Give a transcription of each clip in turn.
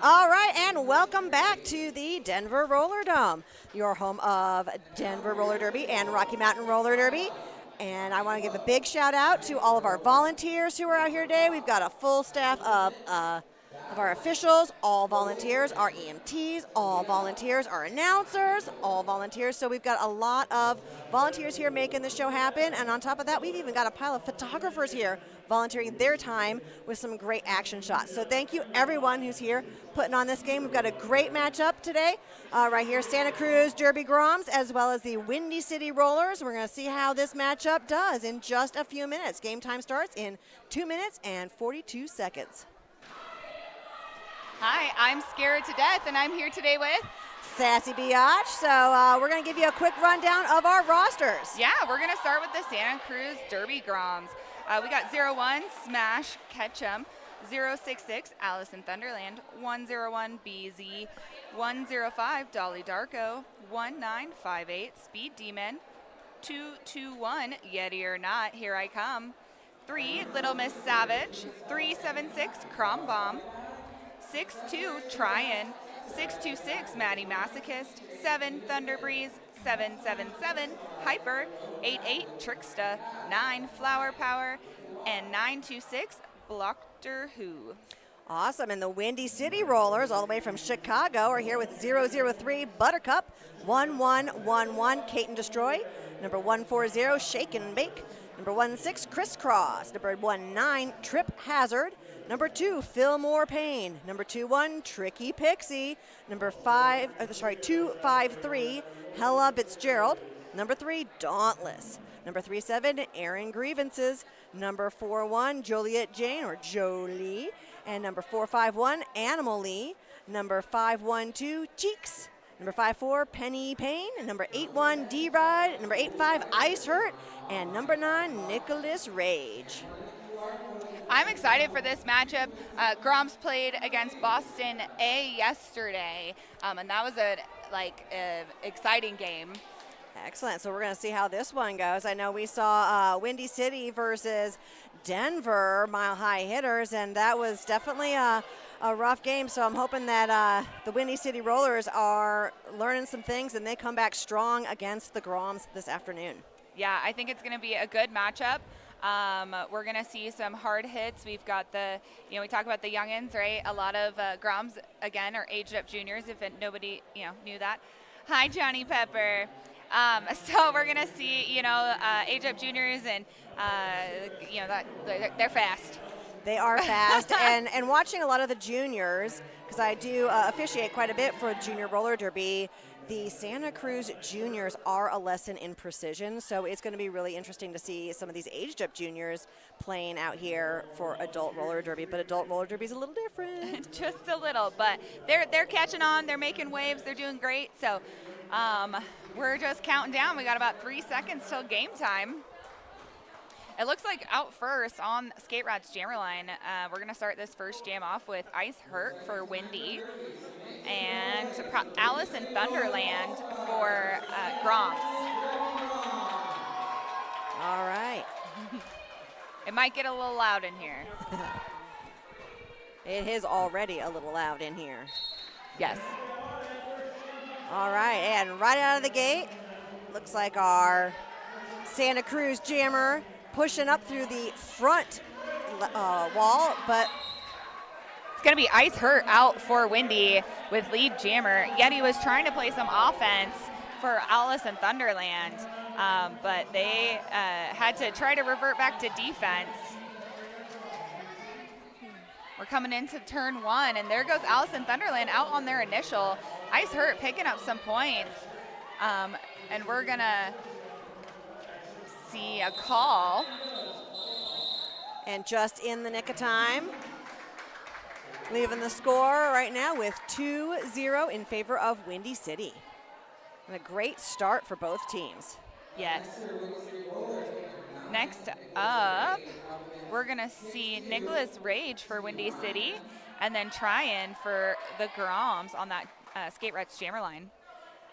All right, and welcome back to the Denver Roller Dome, your home of Denver Roller Derby and Rocky Mountain Roller Derby. And I want to give a big shout out to all of our volunteers who are out here today. We've got a full staff of our officials, all volunteers, our EMTs, all volunteers, our announcers, all volunteers. So we've got a lot of volunteers here making the show happen. And on top of that, we've even got a pile of photographers here volunteering their time with some great action shots. So thank you everyone who's here putting on this game. We've got a great matchup today. Right here, Santa Cruz Derby Groms as well as the Windy City Rollers. We're going to see how this matchup does in just a few minutes. Game time starts in 2 minutes and 42 seconds. Hi, I'm Scared to Death, and I'm here today with Sassy Biatch. So we're going to give you a quick rundown of our rosters. Yeah, we're going to start with the Santa Cruz Derby Groms. We got 01 Smash Ketchum, 066 Allison Thunderland, 101 BZ, 105 Dolly Darko, 1958 Speed Demon, 221 Yeti or Not, Here I Come, 3 Little Miss Savage, 376 Crom Bomb, 62 Tryin, 626 Maddie Masochist, 7 Thunder Breeze, 777 Hyper, 88 Tricksta, 9 Flower Power, and 926 Blockter Who. Awesome, and the Windy City Rollers all the way from Chicago are here with 003 Buttercup, 1111 Kate and Destroy, number 140 Shake and Bake, number 16 Crisscross, number 19 Trip Hazard, number 2 Fillmore Payne, number 21 Tricky Pixie, number 253 Hella Fitzgerald, number 3 Dauntless, number 37 Aaron Grievances, number 41 Joliet Jane or Jolie, and number 451 Animal Lee, number 512 Cheeks, number 54 Penny Payne, number 81 D-Ride, number 85 Ice Hurt, and number 9 Nicholas Rage. I'm excited for this matchup. Groms played against Boston A yesterday, and that was a exciting game. Excellent. So we're going to see how this one goes. I know we saw Windy City versus Denver Mile High Hitters, and that was definitely a rough game. So I'm hoping that the Windy City Rollers are learning some things and they come back strong against the Groms this afternoon. Yeah, I think it's going to be a good matchup. We're going to see some hard hits. We've got we talk about the youngins, right? A lot of Groms, again, are aged up juniors, if nobody, knew that. Hi, Johnny Pepper. So we're going to see, age up juniors and, that they're fast. They are fast. and watching a lot of the juniors, because I do officiate quite a bit for Junior Roller Derby, the Santa Cruz juniors are a lesson in precision, so it's going to be really interesting to see some of these aged-up juniors playing out here for adult roller derby. But adult roller derby is a little different. Just a little, but they're catching on. They're making waves. They're doing great. So we're just counting down. We got about 3 seconds till game time. It looks like out first on Skate Rat's jammer line, we're going to start this first jam off with Ice Hurt for Windy and Alice in Thunderland for Groms. All right. It might get a little loud in here. It is already a little loud in here. Yes. All right, and right out of the gate, looks like our Santa Cruz jammer pushing up through the front wall, but it's going to be Ice Hurt out for Windy with lead jammer. Yeti was trying to play some offense for Alice and Thunderland, but they had to try to revert back to defense. We're coming into turn 1, and there goes Alice and Thunderland out on their initial. Ice Hurt picking up some points, and we're going to see a call. And just in the nick of time, leaving the score right now with 2-0 in favor of Windy City. And a great start for both teams. Yes. Next up, we're going to see Nicholas Rage for Windy City, and then Tryin for the Groms on that Skate Rat's jammer line.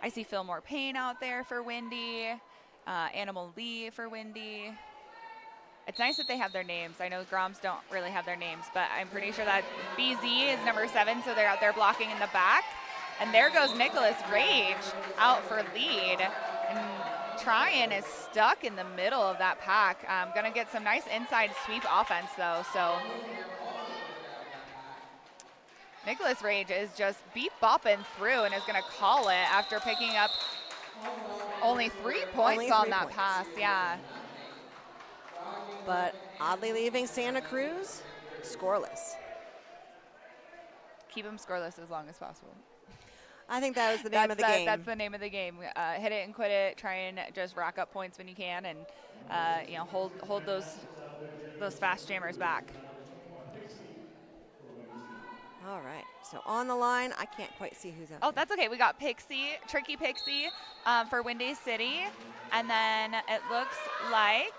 I see Fillmore Payne out there for Windy. Animal Lee for Windy. It's nice that they have their names. I know Groms don't really have their names, but I'm pretty sure that BZ is number 7, so they're out there blocking in the back. And there goes Nicholas Rage out for lead. And Tryon is stuck in the middle of that pack. Going to get some nice inside sweep offense, though. So Nicholas Rage is just beep-bopping through and is going to call it after picking up only 3 points on that pass. Yeah. But oddly leaving Santa Cruz scoreless. Keep them scoreless as long as possible. I think that was the name of the game. That's the name of the game. Hit it and quit it. Try and just rack up points when you can, and hold those fast jammers back. All right. So on the line, I can't quite see who's out. Oh, that's okay. We got Tricky Pixie for Windy City, and then it looks like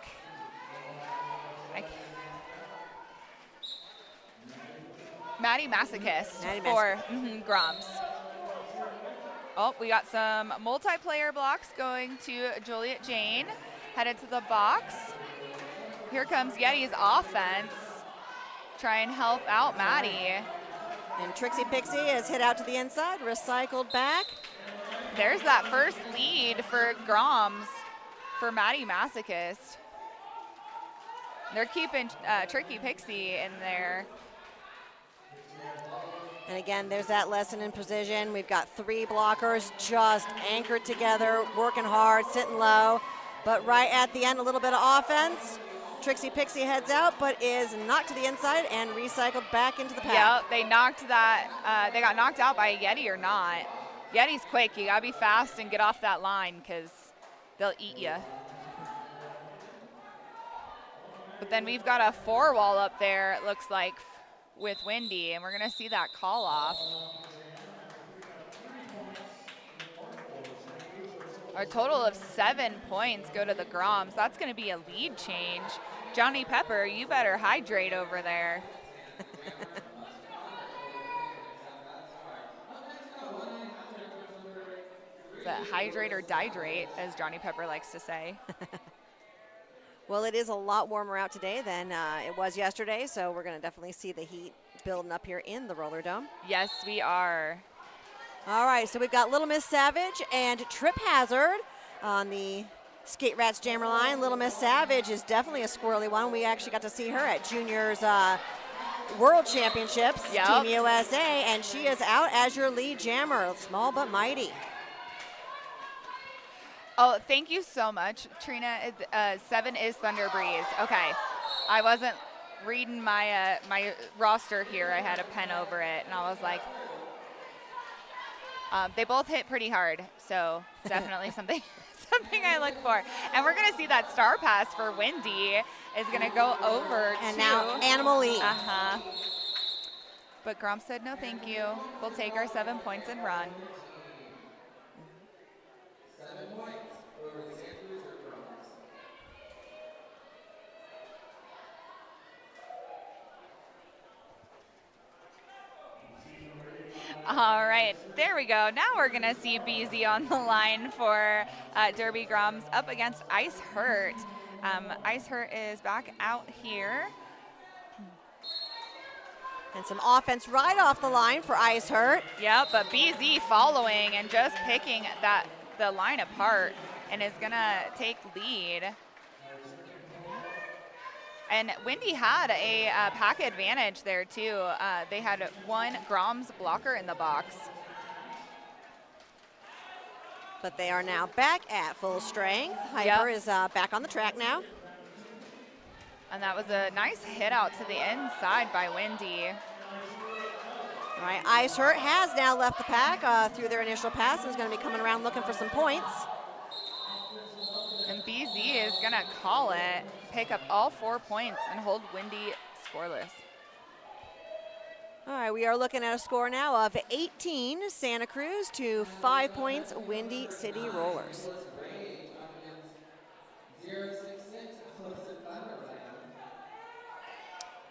Maddie Masochist for Groms. Oh, we got some multiplayer blocks going to Juliet Jane. Headed to the box. Here comes Yeti's offense. Try and help out Maddie. And Trixie Pixie is hit out to the inside, recycled back. There's that first lead for Groms for Maddie Masochist. They're keeping Tricky Pixie in there. And again, there's that lesson in precision. We've got 3 blockers just anchored together, working hard, sitting low. But right at the end, a little bit of offense. Trixie Pixie heads out, but is knocked to the inside and recycled back into the pack. Yep, they knocked that. They got knocked out by Yeti or not. Yeti's quick. You gotta be fast and get off that line because they'll eat you. But then we've got a 4-wall up there, it looks like, with Windy, and we're going to see that call off. A total of 7 points go to the Groms. That's going to be a lead change. Johnny Pepper, you better hydrate over there. Is that hydrate or dihydrate, as Johnny Pepper likes to say? Well, it is a lot warmer out today than it was yesterday, so we're going to definitely see the heat building up here in the Roller Dome. Yes, we are. All right, so we've got Little Miss Savage and Trip Hazard on the Skate Rats Jammer line. Little Miss Savage is definitely a squirrely one. We actually got to see her at Juniors World Championships, Yep. Team USA, and she is out as your lead jammer, small but mighty. Oh, thank you so much, Trina. 7 is Thunder Breeze. Okay, I wasn't reading my my roster here. I had a pen over it, and I was like, they both hit pretty hard, so definitely something I look for. And we're gonna see that star pass for Windy is gonna go over And to now Animal Lee. But Grom said no, thank you. We'll take our 7 points and run. All right, there we go. Now we're going to see BZ on the line for Derby Groms up against Ice Hurt. Ice Hurt is back out here. And some offense right off the line for Ice Hurt. Yep, but BZ following and just picking the line apart and is going to take lead. And Windy had a pack advantage there, too. They had 1 Groms blocker in the box. But they are now back at full strength. Hyper is back on the track now. And that was a nice hit out to the inside by Windy. All right, Ice Hurt has now left the pack through their initial pass and is going to be coming around looking for some points. And BZ is going to call it, pick up all 4 points, and hold Windy scoreless. All right, we are looking at a score now of 18 Santa Cruz to 5 points Windy City Rollers.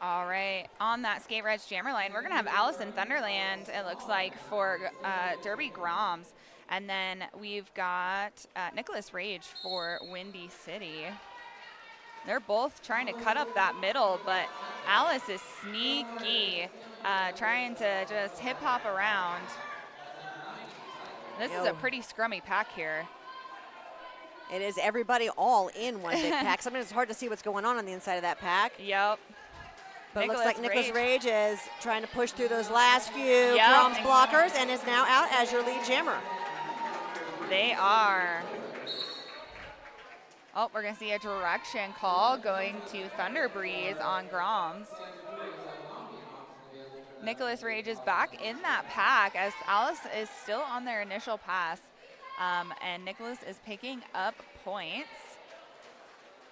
All right, on that Skate Reds Jammer line, we're going to have Allison Thunderland, it looks like, for Derby Groms. And then we've got Nicholas Rage for Windy City. They're both trying to cut up that middle, but Alice is sneaky, trying to just hip-hop around. This is a pretty scrummy pack here. It is everybody all in one big pack. Sometimes it's hard to see what's going on the inside of that pack. Yep. But it looks like Nicholas Rage is trying to push through those last few Groms blockers and is now out as your lead jammer. They are. Oh, we're going to see a direction call going to Thunder Breeze on Groms. Nicholas Rage is back in that pack as Alice is still on their initial pass. And Nicholas is picking up points.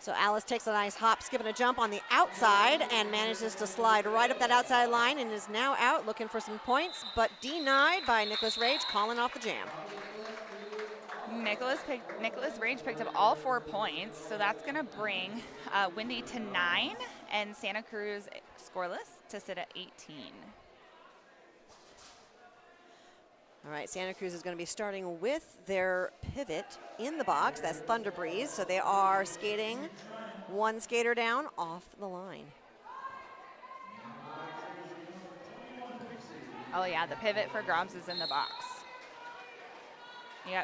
So Alice takes a nice hop, skip, and a jump on the outside and manages to slide right up that outside line and is now out looking for some points, but denied by Nicholas Rage, calling off the jam. Nicholas Rage picked up all 4 points, so that's going to bring Windy to 9 and Santa Cruz scoreless to sit at 18. All right, Santa Cruz is going to be starting with their pivot in the box. That's Thunder Breeze. So they are skating one skater down off the line. Oh, yeah, the pivot for Groms is in the box. Yeah,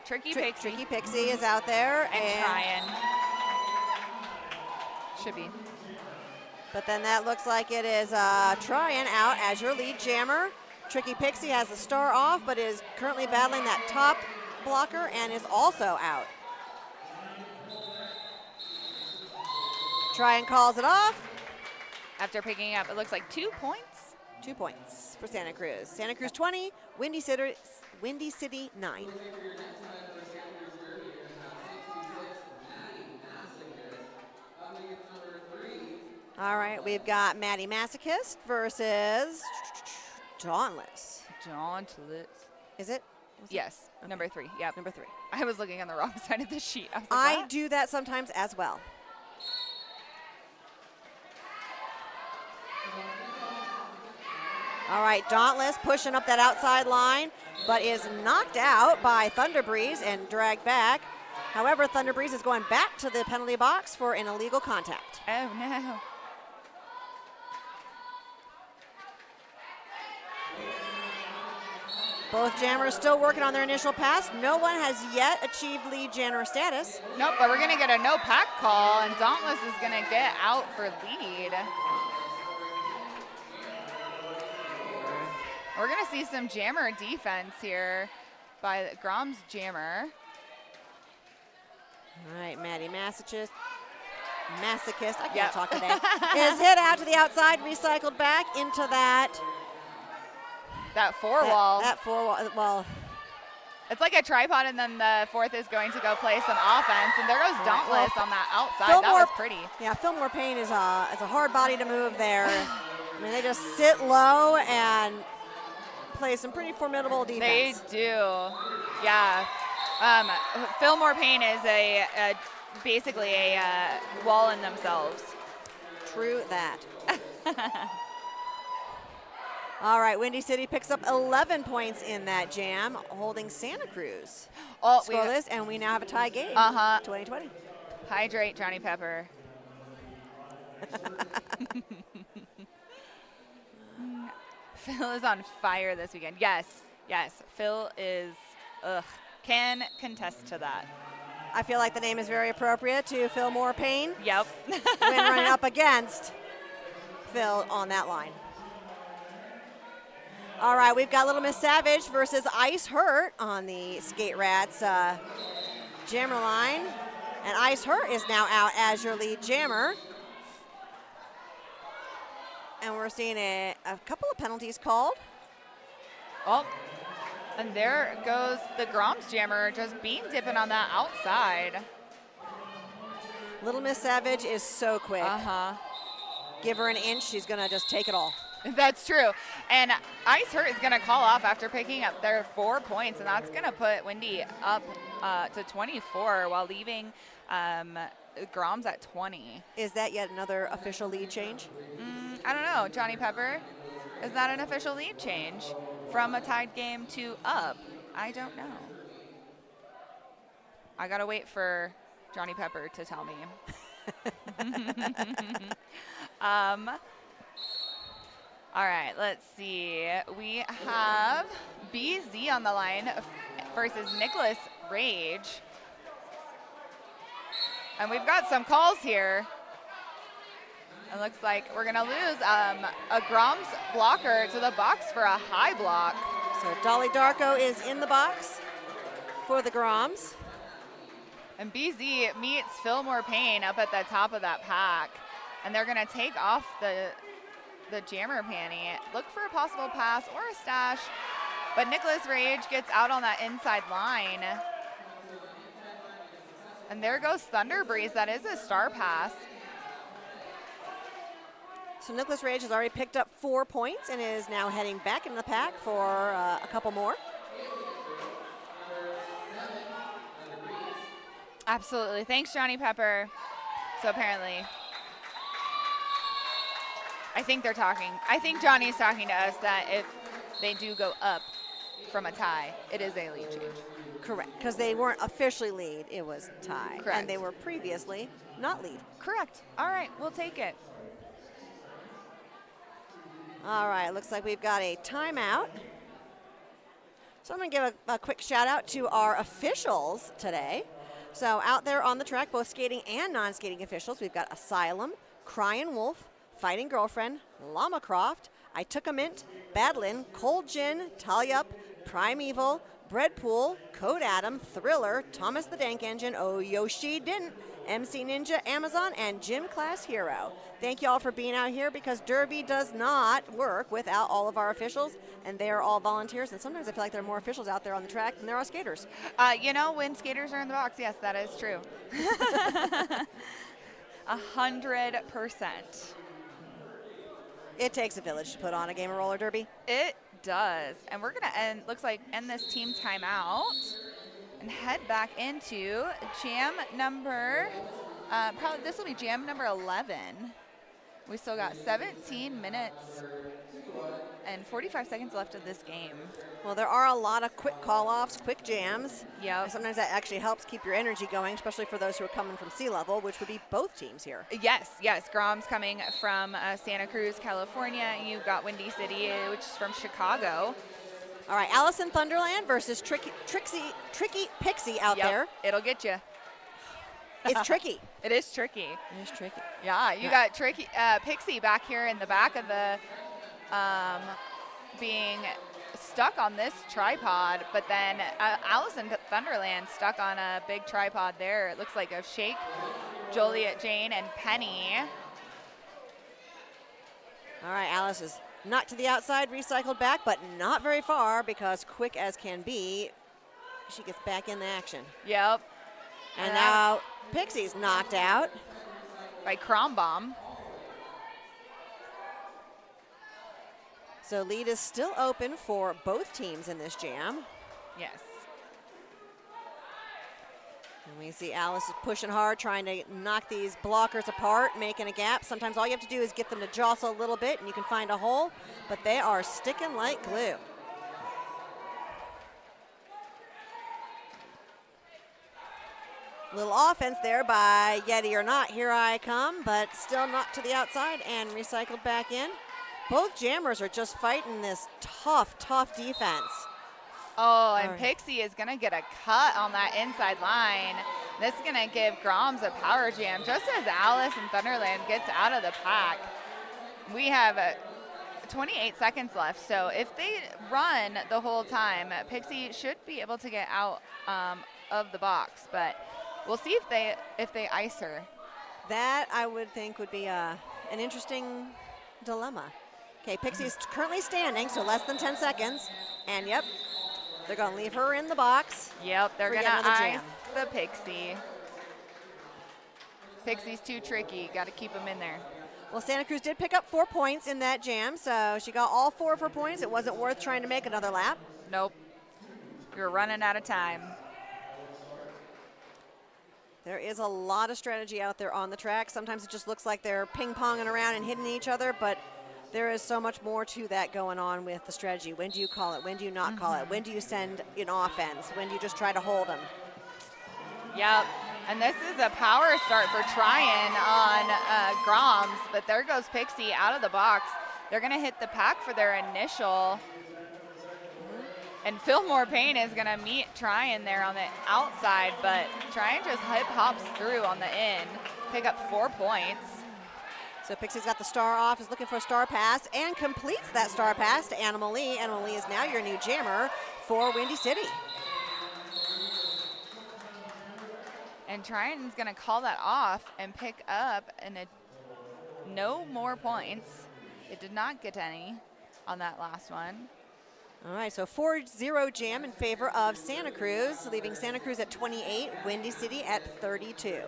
Tricky Pixie. Tricky Pixie is out there. And trying. Should be. But then that looks like it is Tryan out as your lead jammer. Tricky Pixie has the star off, but is currently battling that top blocker and is also out. Tryan calls it off. After picking up, it looks like 2 points. 2 points for Santa Cruz. Santa Cruz 20, Windy City 9. All right, we've got Maddie Masochist versus Dauntless. Is it? Yes, okay. Number 3. Yep. Number 3. I was looking on the wrong side of the sheet. I do that sometimes as well. All right, Dauntless pushing up that outside line, but is knocked out by Thunder Breeze and dragged back. However, Thunder Breeze is going back to the penalty box for an illegal contact. Oh, no. Both jammers still working on their initial pass. No one has yet achieved lead jammer status. Nope, but we're going to get a no pack call, and Dauntless is going to get out for lead. We're going to see some jammer defense here by the Groms jammer. All right, Maddie Masochist, I can't talk today, is hit out to the outside, recycled back into that wall. That 4 wall. It's like a tripod, and then the fourth is going to go play some offense, and there goes Dauntless on that outside. That was pretty. Yeah, Fillmore Payne is a hard body to move there. I mean, they just sit low and play some pretty formidable defense. They do, yeah. Fillmore Payne is basically a wall in themselves. True that. All right, Windy City picks up 11 points in that jam, holding Santa Cruz scoreless, and we now have a tie game. 2020. Hydrate, Johnny Pepper. Phil is on fire this weekend. Yes, Phil is, can contest to that. I feel like the name is very appropriate to Fillmore Payne. Yep. When running up against Phil on that line. All right, we've got Little Miss Savage versus Ice Hurt on the Skate Rats jammer line. And Ice Hurt is now out as your lead jammer. And we're seeing a couple of penalties called. Oh, and there goes the Groms jammer just bean dipping on that outside. Little Miss Savage is so quick. Give her an inch, she's going to just take it all. That's true. And Ice Hurt is going to call off after picking up their 4 points, and that's going to put Windy up to 24 while leaving Groms at 20. Is that yet another official lead change? I don't know. Johnny Pepper, is that an official lead change from a tied game to up? I don't know. I got to wait for Johnny Pepper to tell me. All right, let's see. We have BZ on the line versus Nicholas Rage. And we've got some calls here. It looks like we're going to lose a Groms blocker to the box for a high block. So Dolly Darko is in the box for the Groms. And BZ meets Fillmore Payne up at the top of that pack. And they're going to take off the jammer panty. Look for a possible pass or a stash. But Nicholas Rage gets out on that inside line. And there goes Thunder Breeze. That is a star pass. So Nicholas Rage has already picked up 4 points and is now heading back into the pack for a couple more. Absolutely. Thanks, Johnny Pepper. So apparently, I think Johnny's talking to us that if they do go up from a tie, it is a lead change. Correct, because they weren't officially lead, it was tie. Correct. And they were previously not lead. Correct. All right, we'll take it. All right, looks like we've got a timeout. So I'm going to give a quick shout out to our officials today. So out there on the track, both skating and non-skating officials, we've got Asylum, Cryin' Wolf, Fighting Girlfriend, Llama Croft, I Took a Mint, Badlin, Cold Gin, Talyup, Primeval, Breadpool, Code Adam, Thriller, Thomas the Dank Engine, Oh Yoshi Didn't, MC Ninja, Amazon, and Gym Class Hero. Thank you all for being out here because Derby does not work without all of our officials, and they are all volunteers, and sometimes I feel like there are more officials out there on the track than there are skaters. When skaters are in the box, yes, that is true. 100%. It takes a village to put on a game of roller derby. It does. And we're going to end this team timeout and head back into jam number, this will be jam number 11. We still got 17 minutes and 45 seconds left of this game. Well, there are a lot of quick call-offs, quick jams. Yeah. Sometimes that actually helps keep your energy going, especially for those who are coming from sea level, which would be both teams here. Yes. Groms coming from Santa Cruz, California. You've got Windy City, which is from Chicago. All right, Allison Thunderland versus Tricky Pixie out there. It'll get you. It's tricky. It is tricky. It is tricky. Yeah, you got tricky Pixie back here in the back of the being stuck on this tripod, but then Allison Thunderland stuck on a big tripod there. It looks like a Shake, Joliet Jane, and Penny. All right, Alice is knocked to the outside, recycled back, but not very far because quick as can be, she gets back in the action. Yep. And now Pixie's knocked out by Crombomb. So lead is still open for both teams in this jam. Yes. And we see Alice is pushing hard, trying to knock these blockers apart, making a gap. Sometimes all you have to do is get them to jostle a little bit and you can find a hole, but they are sticking like glue. Little offense there by Yeti or Not, Here I Come, but still knocked to the outside and recycled back in. Both jammers are just fighting this tough defense. Oh, and Pixie is going to get a cut on that inside line. This is going to give Groms a power jam just as Alice and Thunderland gets out of the pack. We have 28 seconds left, so if they run the whole time, Pixie should be able to get out of the box, but we'll see if they ice her. That, I would think, would be an interesting dilemma. Okay, Pixie's currently standing, so less than 10 seconds. And, yep, they're going to leave her in the box. Yep, they're going to ice the Pixie. Pixie's too tricky. Got to keep them in there. Well, Santa Cruz did pick up 4 points in that jam, so she got all 4 of her points. It wasn't worth trying to make another lap. Nope. You're running out of time. There is a lot of strategy out there on the track. Sometimes it just looks like they're ping-ponging around and hitting each other, but there is so much more to that going on with the strategy. When do you call it? When do you not call it? When do you send an offense? When do you just try to hold them? Yep. And this is a power start for Tryon on Groms, but there goes Pixie out of the box. They're going to hit the pack for their initial. And Fillmore Payne is going to meet Tryon there on the outside, but Tryon just hip-hops through on the in, pick up 4 points. So Pixie's got the star off, is looking for a star pass, and completes that star pass to Animal Lee. Animal Lee is now your new jammer for Windy City. And Tryon's going to call that off and pick up no more points. It did not get any on that last one. All right, so 4-0 jam in favor of Santa Cruz, leaving Santa Cruz at 28, Windy City at 32.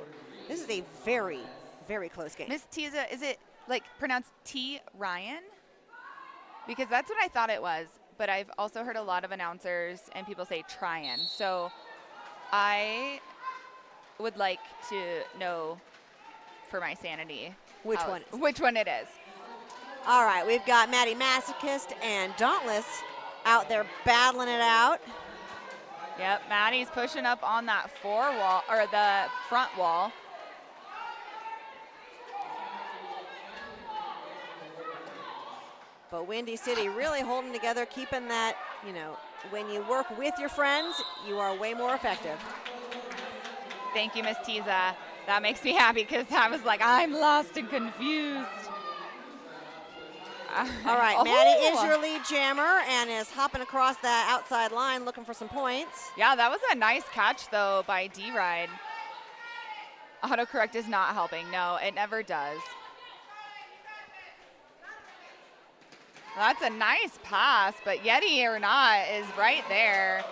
This is a very, very close game. Miss Tiza, is it like pronounced T. Ryan? Because that's what I thought it was, but I've also heard a lot of announcers and people say Tryon. So I would like to know for my sanity Which one? Which one it is. All right, we've got Maddie Masochist and Dauntless out there battling it out. Yep, Maddie's pushing up on that wall or the front wall. But Windy City really holding together, keeping that, you know, when you work with your friends, you are way more effective. Thank you, Miss Tiza. That makes me happy because I was like, I'm lost and confused. All right, Maddie is your lead jammer and is hopping across that outside line looking for some points. Yeah, that was a nice catch, though, by D-Ride. Autocorrect is not helping. No, it never does. That's a nice pass, but Yeti or not is right there.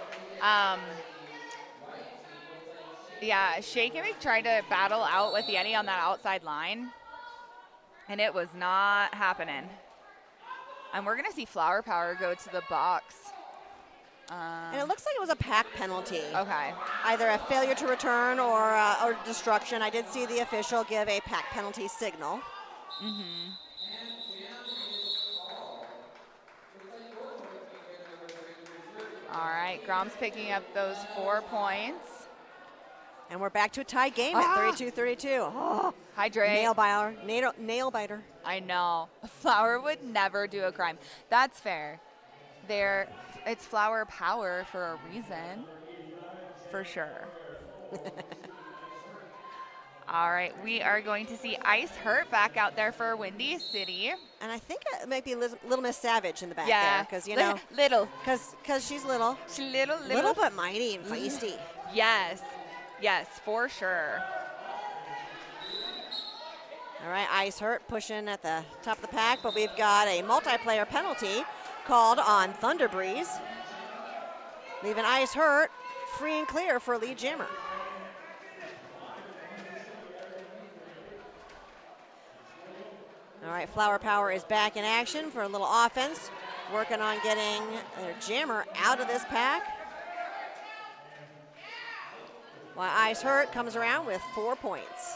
Yeah, Shakewick tried to battle out with Yeti on that outside line, and it was not happening. And we're going to see Flower Power go to the box. And it looks like it was a pack penalty. Okay. Either a failure to return or destruction. I did see the official give a pack penalty signal. Mm-hmm. All right, Groms picking up those 4 points. And we're back to a tie game at 32-32. Oh, Hydrate. Nail biter. I know. Flower would never do a crime. That's fair. It's Flower Power for a reason, for sure. All right, we are going to see Ice Hurt back out there for Windy City. And I think it might be Little Miss Savage in the back there, because, you know. Little. Because she's little. She's little. Little but mighty and feisty. Yes, for sure. All right, Ice Hurt pushing at the top of the pack, but we've got a multiplayer penalty called on Thunder Breeze, leaving Ice Hurt free and clear for lead jammer. All right, Flower Power is back in action for a little offense, working on getting their jammer out of this pack. While Ice Hurt comes around with 4 points.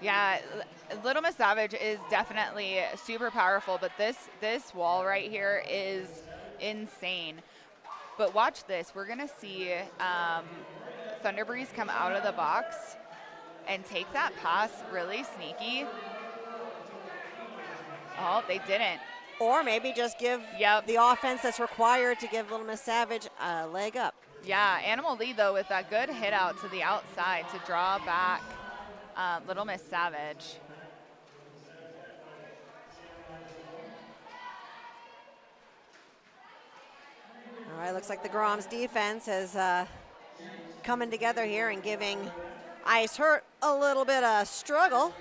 Yeah, Little Miss Savage is definitely super powerful, but this wall right here is insane. But watch this. We're going to see Thunder Breeze come out of the box and take that pass really sneaky. Oh, they didn't. Or maybe just give the offense that's required to give Little Miss Savage a leg up. Yeah, Animal Lee, though, with that good hit out to the outside to draw back Little Miss Savage. All right, looks like the Groms defense is coming together here and giving Ice Hurt a little bit of struggle.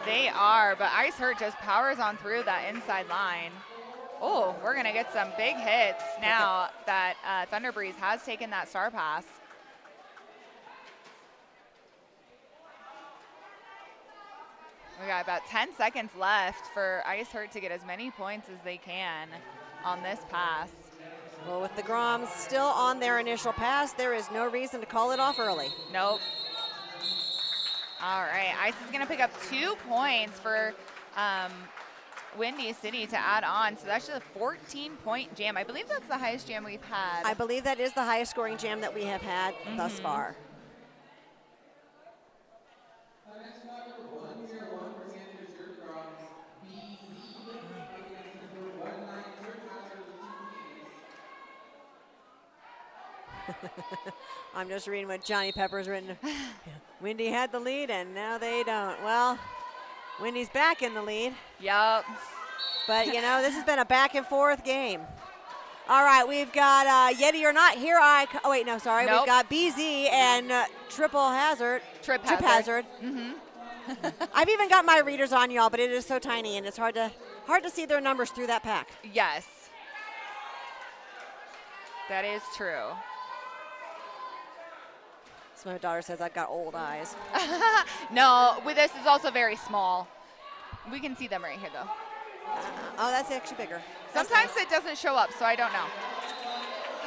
They are, but Ice Hurt just powers on through that inside line. Oh, we're going to get some big hits now that Thunder Breeze has taken that star pass. We got about 10 seconds left for Ice Hurt to get as many points as they can on this pass. Well, with the Groms still on their initial pass, there is no reason to call it off early. Nope. All right, Ice is going to pick up 2 points for Windy City to add on. So that's just a 14-point jam. I believe that's the highest jam we've had. I believe that is the highest scoring jam that we have had thus far. I'm just reading what Johnny Pepper's written. Windy had the lead, and now they don't. Well, Windy's back in the lead. Yep. But, you know, this has been a back-and-forth game. All right, we've got Yeti or Not. Here I – oh, wait, no, sorry. Nope. We've got BZ and Triple Hazard. Trip Hazard. I've even got my readers on, y'all, but it is so tiny, and it's hard to see their numbers through that pack. Yes. That is true. So my daughter says I've got old eyes. No, with this is also very small. We can see them right here, though. Oh, that's actually bigger. That's Sometimes nice. it doesn't show up, so I don't know.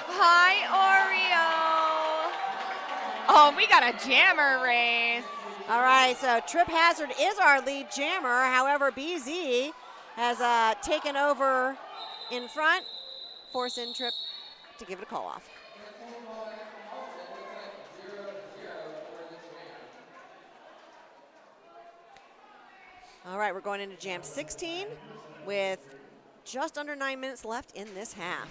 Hi, Oreo. Oh, we got a jammer race. All right, so Trip Hazard is our lead jammer. However, BZ has taken over in front, forcing Trip to give it a call off. All right, we're going into jam 16 with just under 9 minutes left in this half.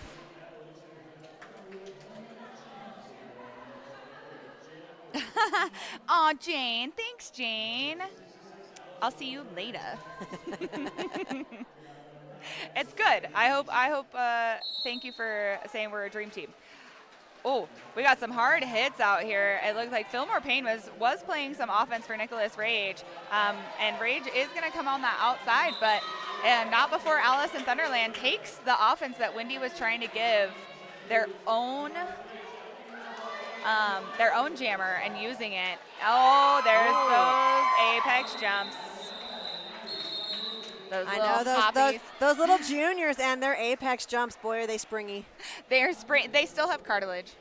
Aw, Jane. Thanks, Jane. I'll see you later. It's good. I hope, thank you for saying we're a dream team. Oh, we got some hard hits out here. It looked like Fillmore Payne was playing some offense for Nicholas Rage. And Rage is going to come on that outside, but not before Allison Thunderland takes the offense that Windy was trying to give their own jammer and using it. Oh, there's those apex jumps. I know those little juniors and their apex jumps. Boy, are they springy. They still have cartilage.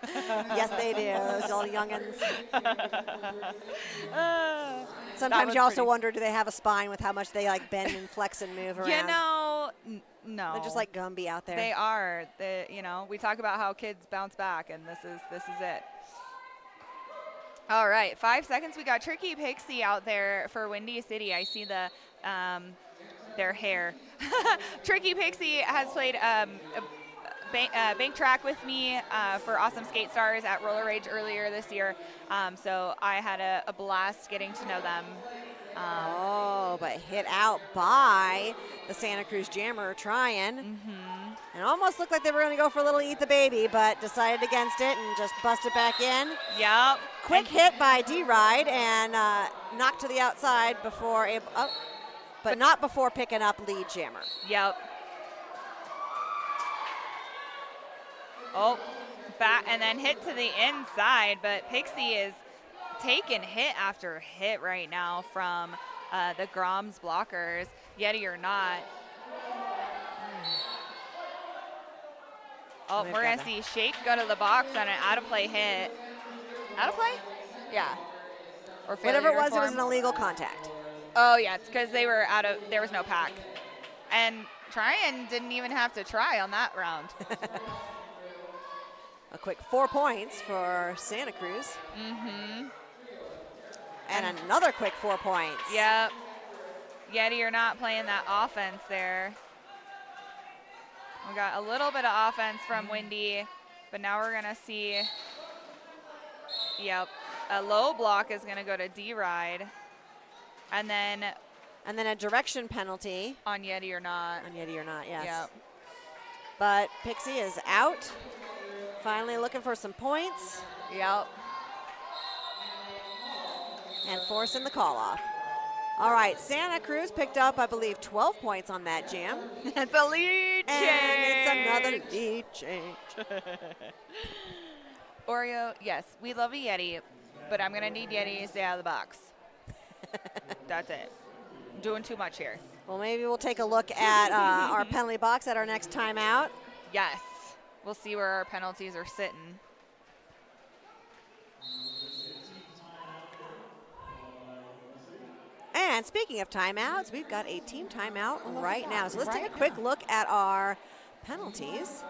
Yes, they do. Those little youngins. Sometimes you also wonder, do they have a spine with how much they like bend and flex and move around? You know, no. They're just like Gumby out there. They are. We talk about how kids bounce back, and this is it. All right, 5 seconds. We got Tricky Pixie out there for Windy City. I see their hair. Tricky Pixie has played bank track with me for Awesome Skate Stars at Roller Rage earlier this year. So I had a blast getting to know them. But hit out by the Santa Cruz Jammer trying. And almost looked like they were going to go for a little Eat the Baby, but decided against it and just busted back in. Yep. Quick hit by D-Ride and knocked to the outside before but not before picking up lead jammer. Yep. Oh, back and then hit to the inside, but Pixie is taking hit after hit right now from the Groms blockers, Yeti or Not. Oh, we're going to see Shake go to the box on an out-of-play hit. Out-of-play? Yeah. Or whatever it was an illegal contact. Oh, yeah, it's because there was no pack. And Tryon didn't even have to try on that round. A quick 4 points for Santa Cruz. And another quick 4 points. Yep. Yeti are not playing that offense there. We got a little bit of offense from Windy, but now we're going to see, a low block is going to go to D-Ride. And then a direction penalty. On Yeti or Not. On Yeti or Not, yes. Yep. But Pixie is out. Finally looking for some points. Yep. And forcing the call off. All right, Santa Cruz picked up, I believe, 12 points on that jam. It's a lead change. And it's another lead change. Oreo, yes, we love a Yeti, but I'm going to need Yeti to stay out of the box. That's it. I'm doing too much here. Well, maybe we'll take a look at our penalty box at our next timeout. Yes. We'll see where our penalties are sitting. And And speaking of timeouts, we've got a team timeout right now. So let's take a quick look at our penalties.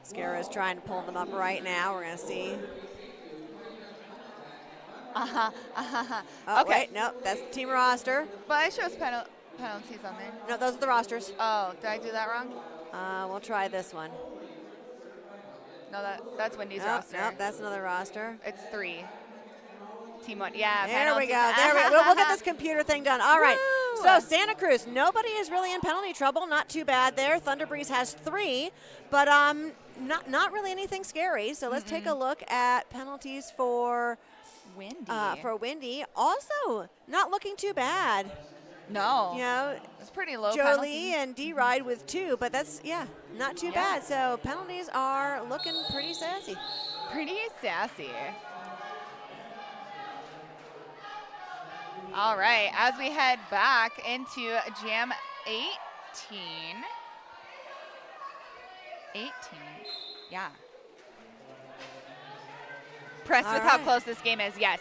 Scarra's trying to pull them up right now. We're going to see. Oh, Okay. wait, no, that's the team roster. But it shows penalties on there. No, those are the rosters. Oh, did I do that wrong? We'll try this one. No, that's Wendy's Nope, roster. nope, that's another roster. It's 3. Team 1. Yeah, There we penalties. go. There we go. We'll get this computer thing done. All right. Woo! So Santa Cruz, nobody is really in penalty trouble. Not too bad there. Thunder Breeze has 3, but not really anything scary. So let's take a look at penalties for Windy. Also, not looking too bad. No. You know, it's pretty low Jolie penalty. and D-Ride with 2, but that's, not too bad. So penalties are looking pretty sassy. Pretty sassy. All right, as we head back into Jam 18. 18, yeah. Impressed with how close this game is, yes.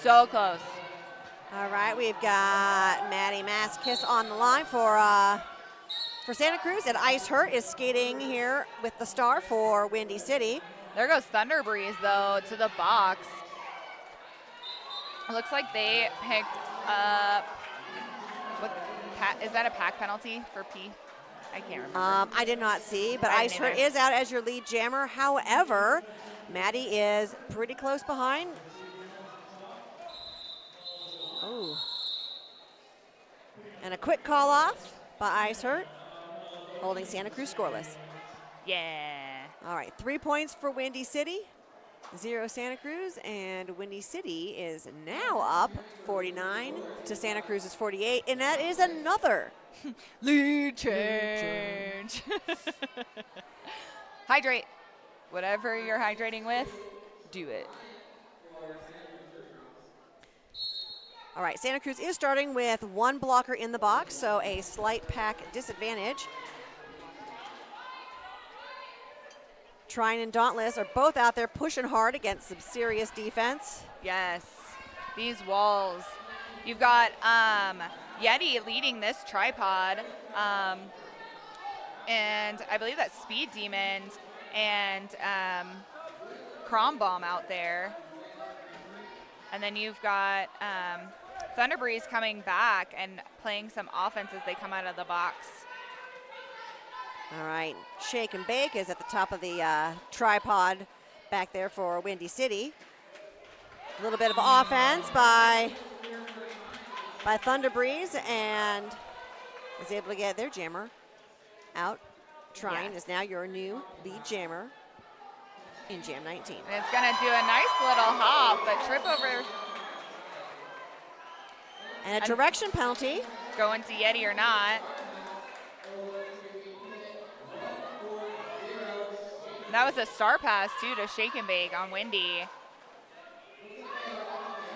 So close. All right, we've got Maddie Maskis on the line for Santa Cruz, and Ice Hurt is skating here with the star for Windy City. There goes Thunder Breeze, though, to the box. It looks like they picked up, is that a pack penalty for P? I can't remember. I did not see, but Ice Hurt is out as your lead jammer. However, Maddie is pretty close behind. Oh. And a quick call off by Ice Hurt, holding Santa Cruz scoreless. Yeah. All right, 3 points for Windy City, 0 Santa Cruz, and Windy City is now up 49 to Santa Cruz's 48, and that is another lead change. Hydrate. Whatever you're hydrating with, do it. All right, Santa Cruz is starting with 1 blocker in the box, so a slight pack disadvantage. Trine and Dauntless are both out there pushing hard against some serious defense. Yes, these walls. You've got Yeti leading this tripod, and I believe that's Speed Demon and Crom Bomb out there. And then you've got Thunder Breeze coming back and playing some offense as they come out of the box. All right, Shake and Bake is at the top of the tripod back there for Windy City. A little bit of offense by Thunder Breeze, and is able to get their jammer out. Trine is now your new lead jammer in Jam 19. And it's going to do a nice little hop, but trip over. And a direction penalty. Going to Yeti or not. That was a star pass, too, to Shake and Bake on Windy.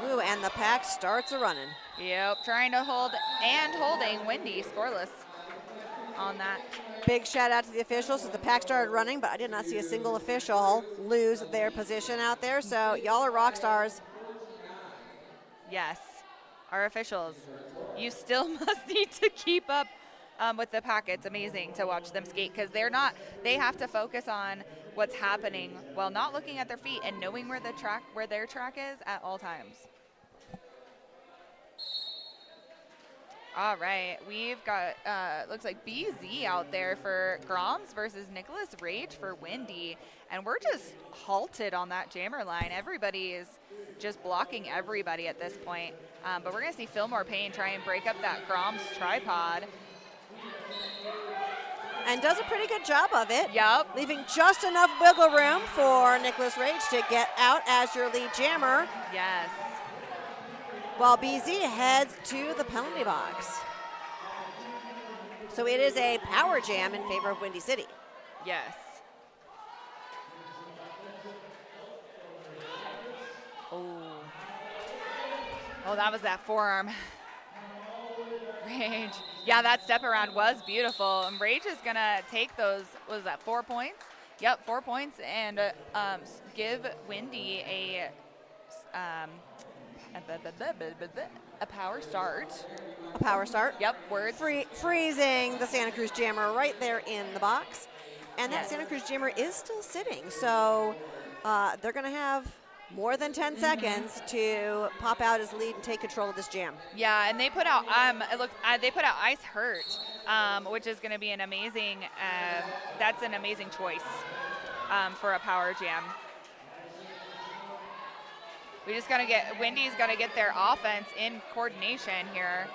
Ooh, and the pack starts a running. Yep, trying to hold and holding Windy scoreless on that. Big shout out to the officials as the pack started running, but I did not see a single official lose their position out there, so y'all are rock stars. Yes, our officials. You still must need to keep up with the pack. It's amazing to watch them skate because they have to focus on what's happening while not looking at their feet and knowing where their track is at all times. All right, we've got, looks like BZ out there for Groms versus Nicholas Rage for Windy. And we're just halted on that jammer line. Everybody is just blocking everybody at this point. But we're going to see Fillmore Payne try and break up that Groms tripod. And does a pretty good job of it. Yep. Leaving just enough wiggle room for Nicholas Rage to get out as your lead jammer. Yes. While BZ heads to the penalty box. So it is a power jam in favor of Windy City. Yes. Oh, that was that forearm. Rage. Yeah, that step around was beautiful. And Rage is going to take those, what was that, 4 points? Yep, 4 points, and give Wendy um, a power start. A power start. Yep, words. Freezing the Santa Cruz Jammer right there in the box. And that Yes. Santa Cruz Jammer is still sitting, so they're going to have more than 10 seconds to pop out his lead and take control of this jam. Yeah, and they put out they put out Ice Hurt, which is going to be an amazing. That's an amazing choice for a power jam. We just got to get Wendy's got to get their offense in coordination here.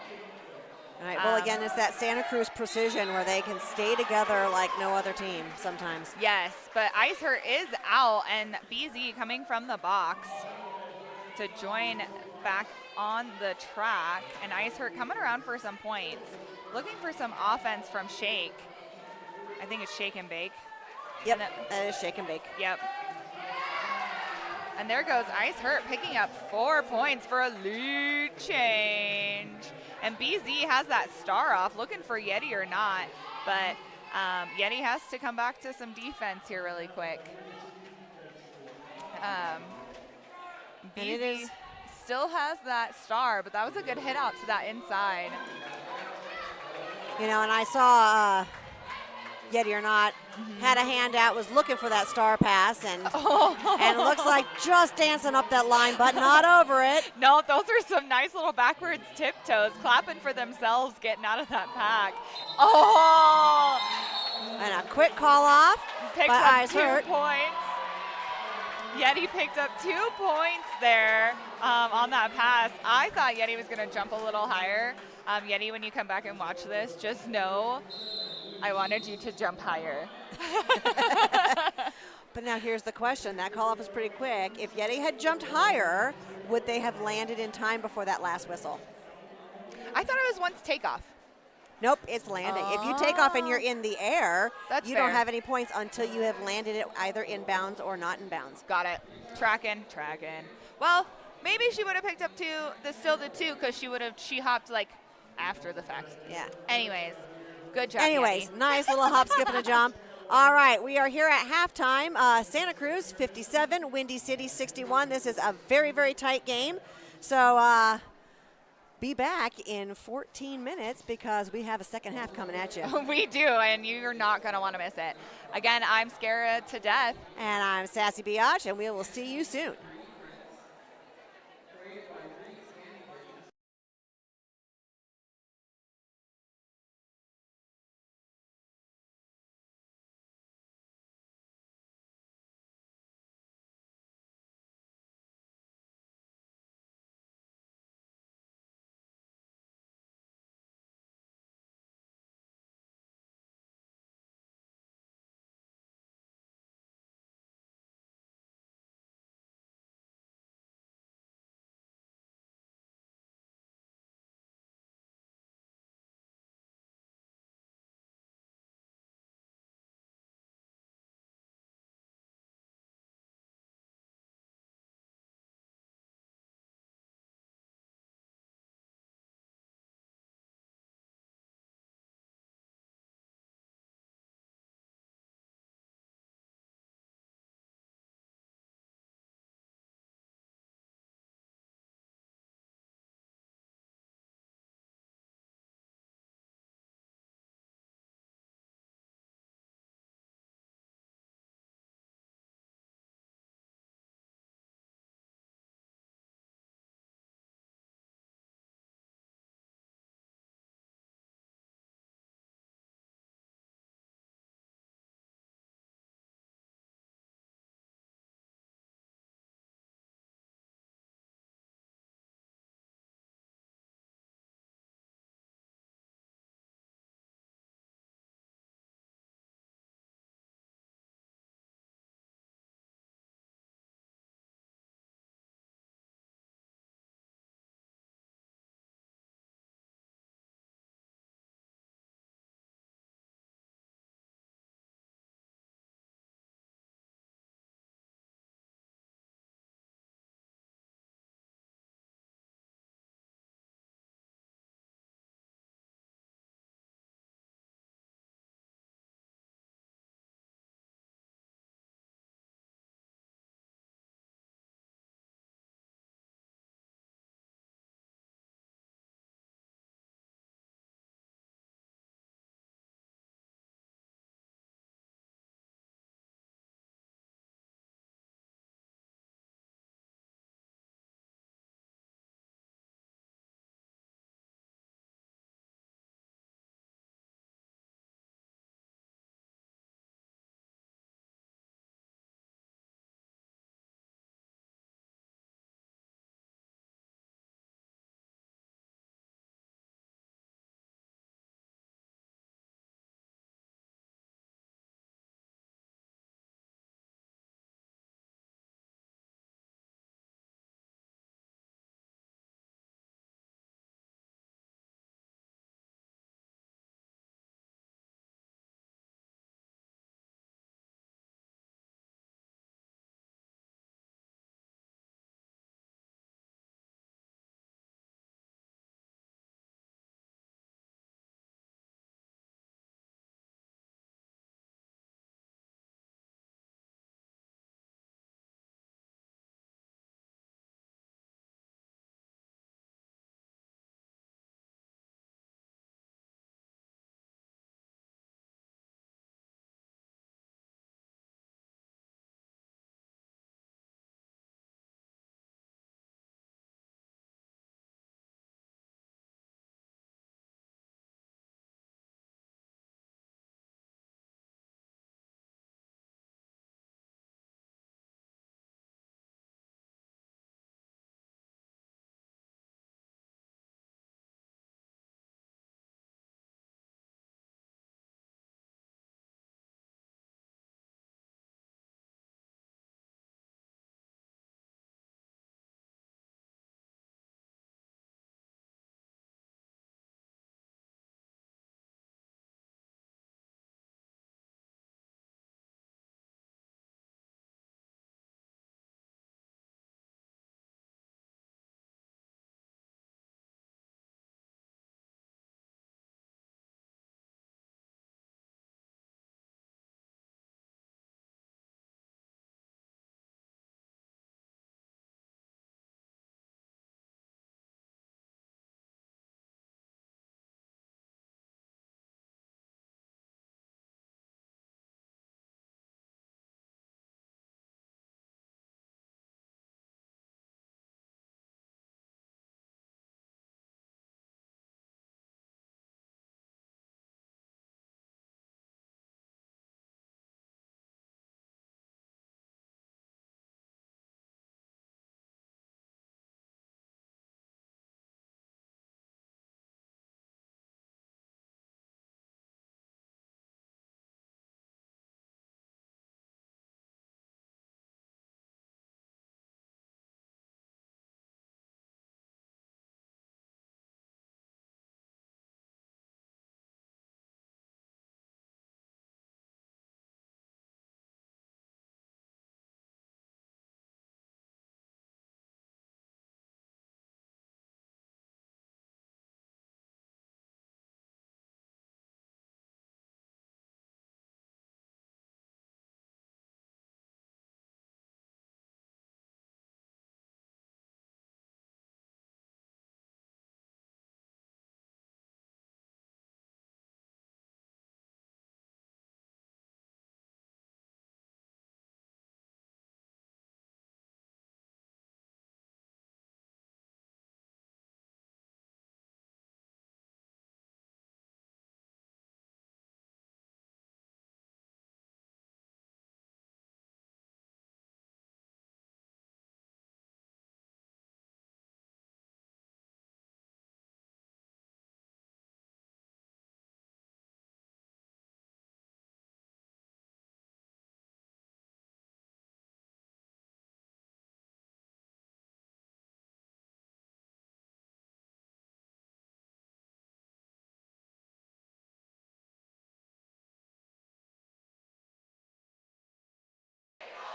All right, well, again, it's that Santa Cruz precision where they can stay together like no other team sometimes. Yes, but Ice Hurt is out, and BZ coming from the box to join back on the track, and Ice Hurt coming around for some points. Looking for some offense from Shake. I think it's Shake and Bake. Yep, that is Shake and Bake. Yep. And there goes Ice Hurt picking up 4 points for a lead change. And BZ has that star off, looking for Yeti or not. But Yeti has to come back to some defense here really quick. BZ still has that star, but that was a good hit out to that inside. You know, and I saw Yeti or not had a hand out, was looking for that star pass, and and it looks like just dancing up that line, but not over it. No, those are some nice little backwards tiptoes, clapping for themselves, getting out of that pack. Oh! And a quick call off. Picks up 2 points. Yeti picked up 2 points there on that pass. I thought Yeti was going to jump a little higher. Yeti, when you come back and watch this, just know I wanted you to jump higher. But now here's the question. That call off is pretty quick. If Yeti had jumped higher, would they have landed in time before that last whistle? I thought it was once takeoff. Nope, it's landing. If you take off and you're in the air, you don't have any points until you have landed it either in bounds or not in bounds. Got it. Tracking. Well, maybe she would have picked up still the 2 because she hopped like after the fact. Yeah. Anyways, good job. Anyways, Yeti. nice little hop, skip, and a jump. All right, we are here at halftime. Santa Cruz 57, Windy City 61. This is a very, very tight game. So be back in 14 minutes because we have a second half coming at you. We do, and you're not going to want to miss it. Again, I'm Scara to death. And I'm Sassy Biatch, and we will see you soon.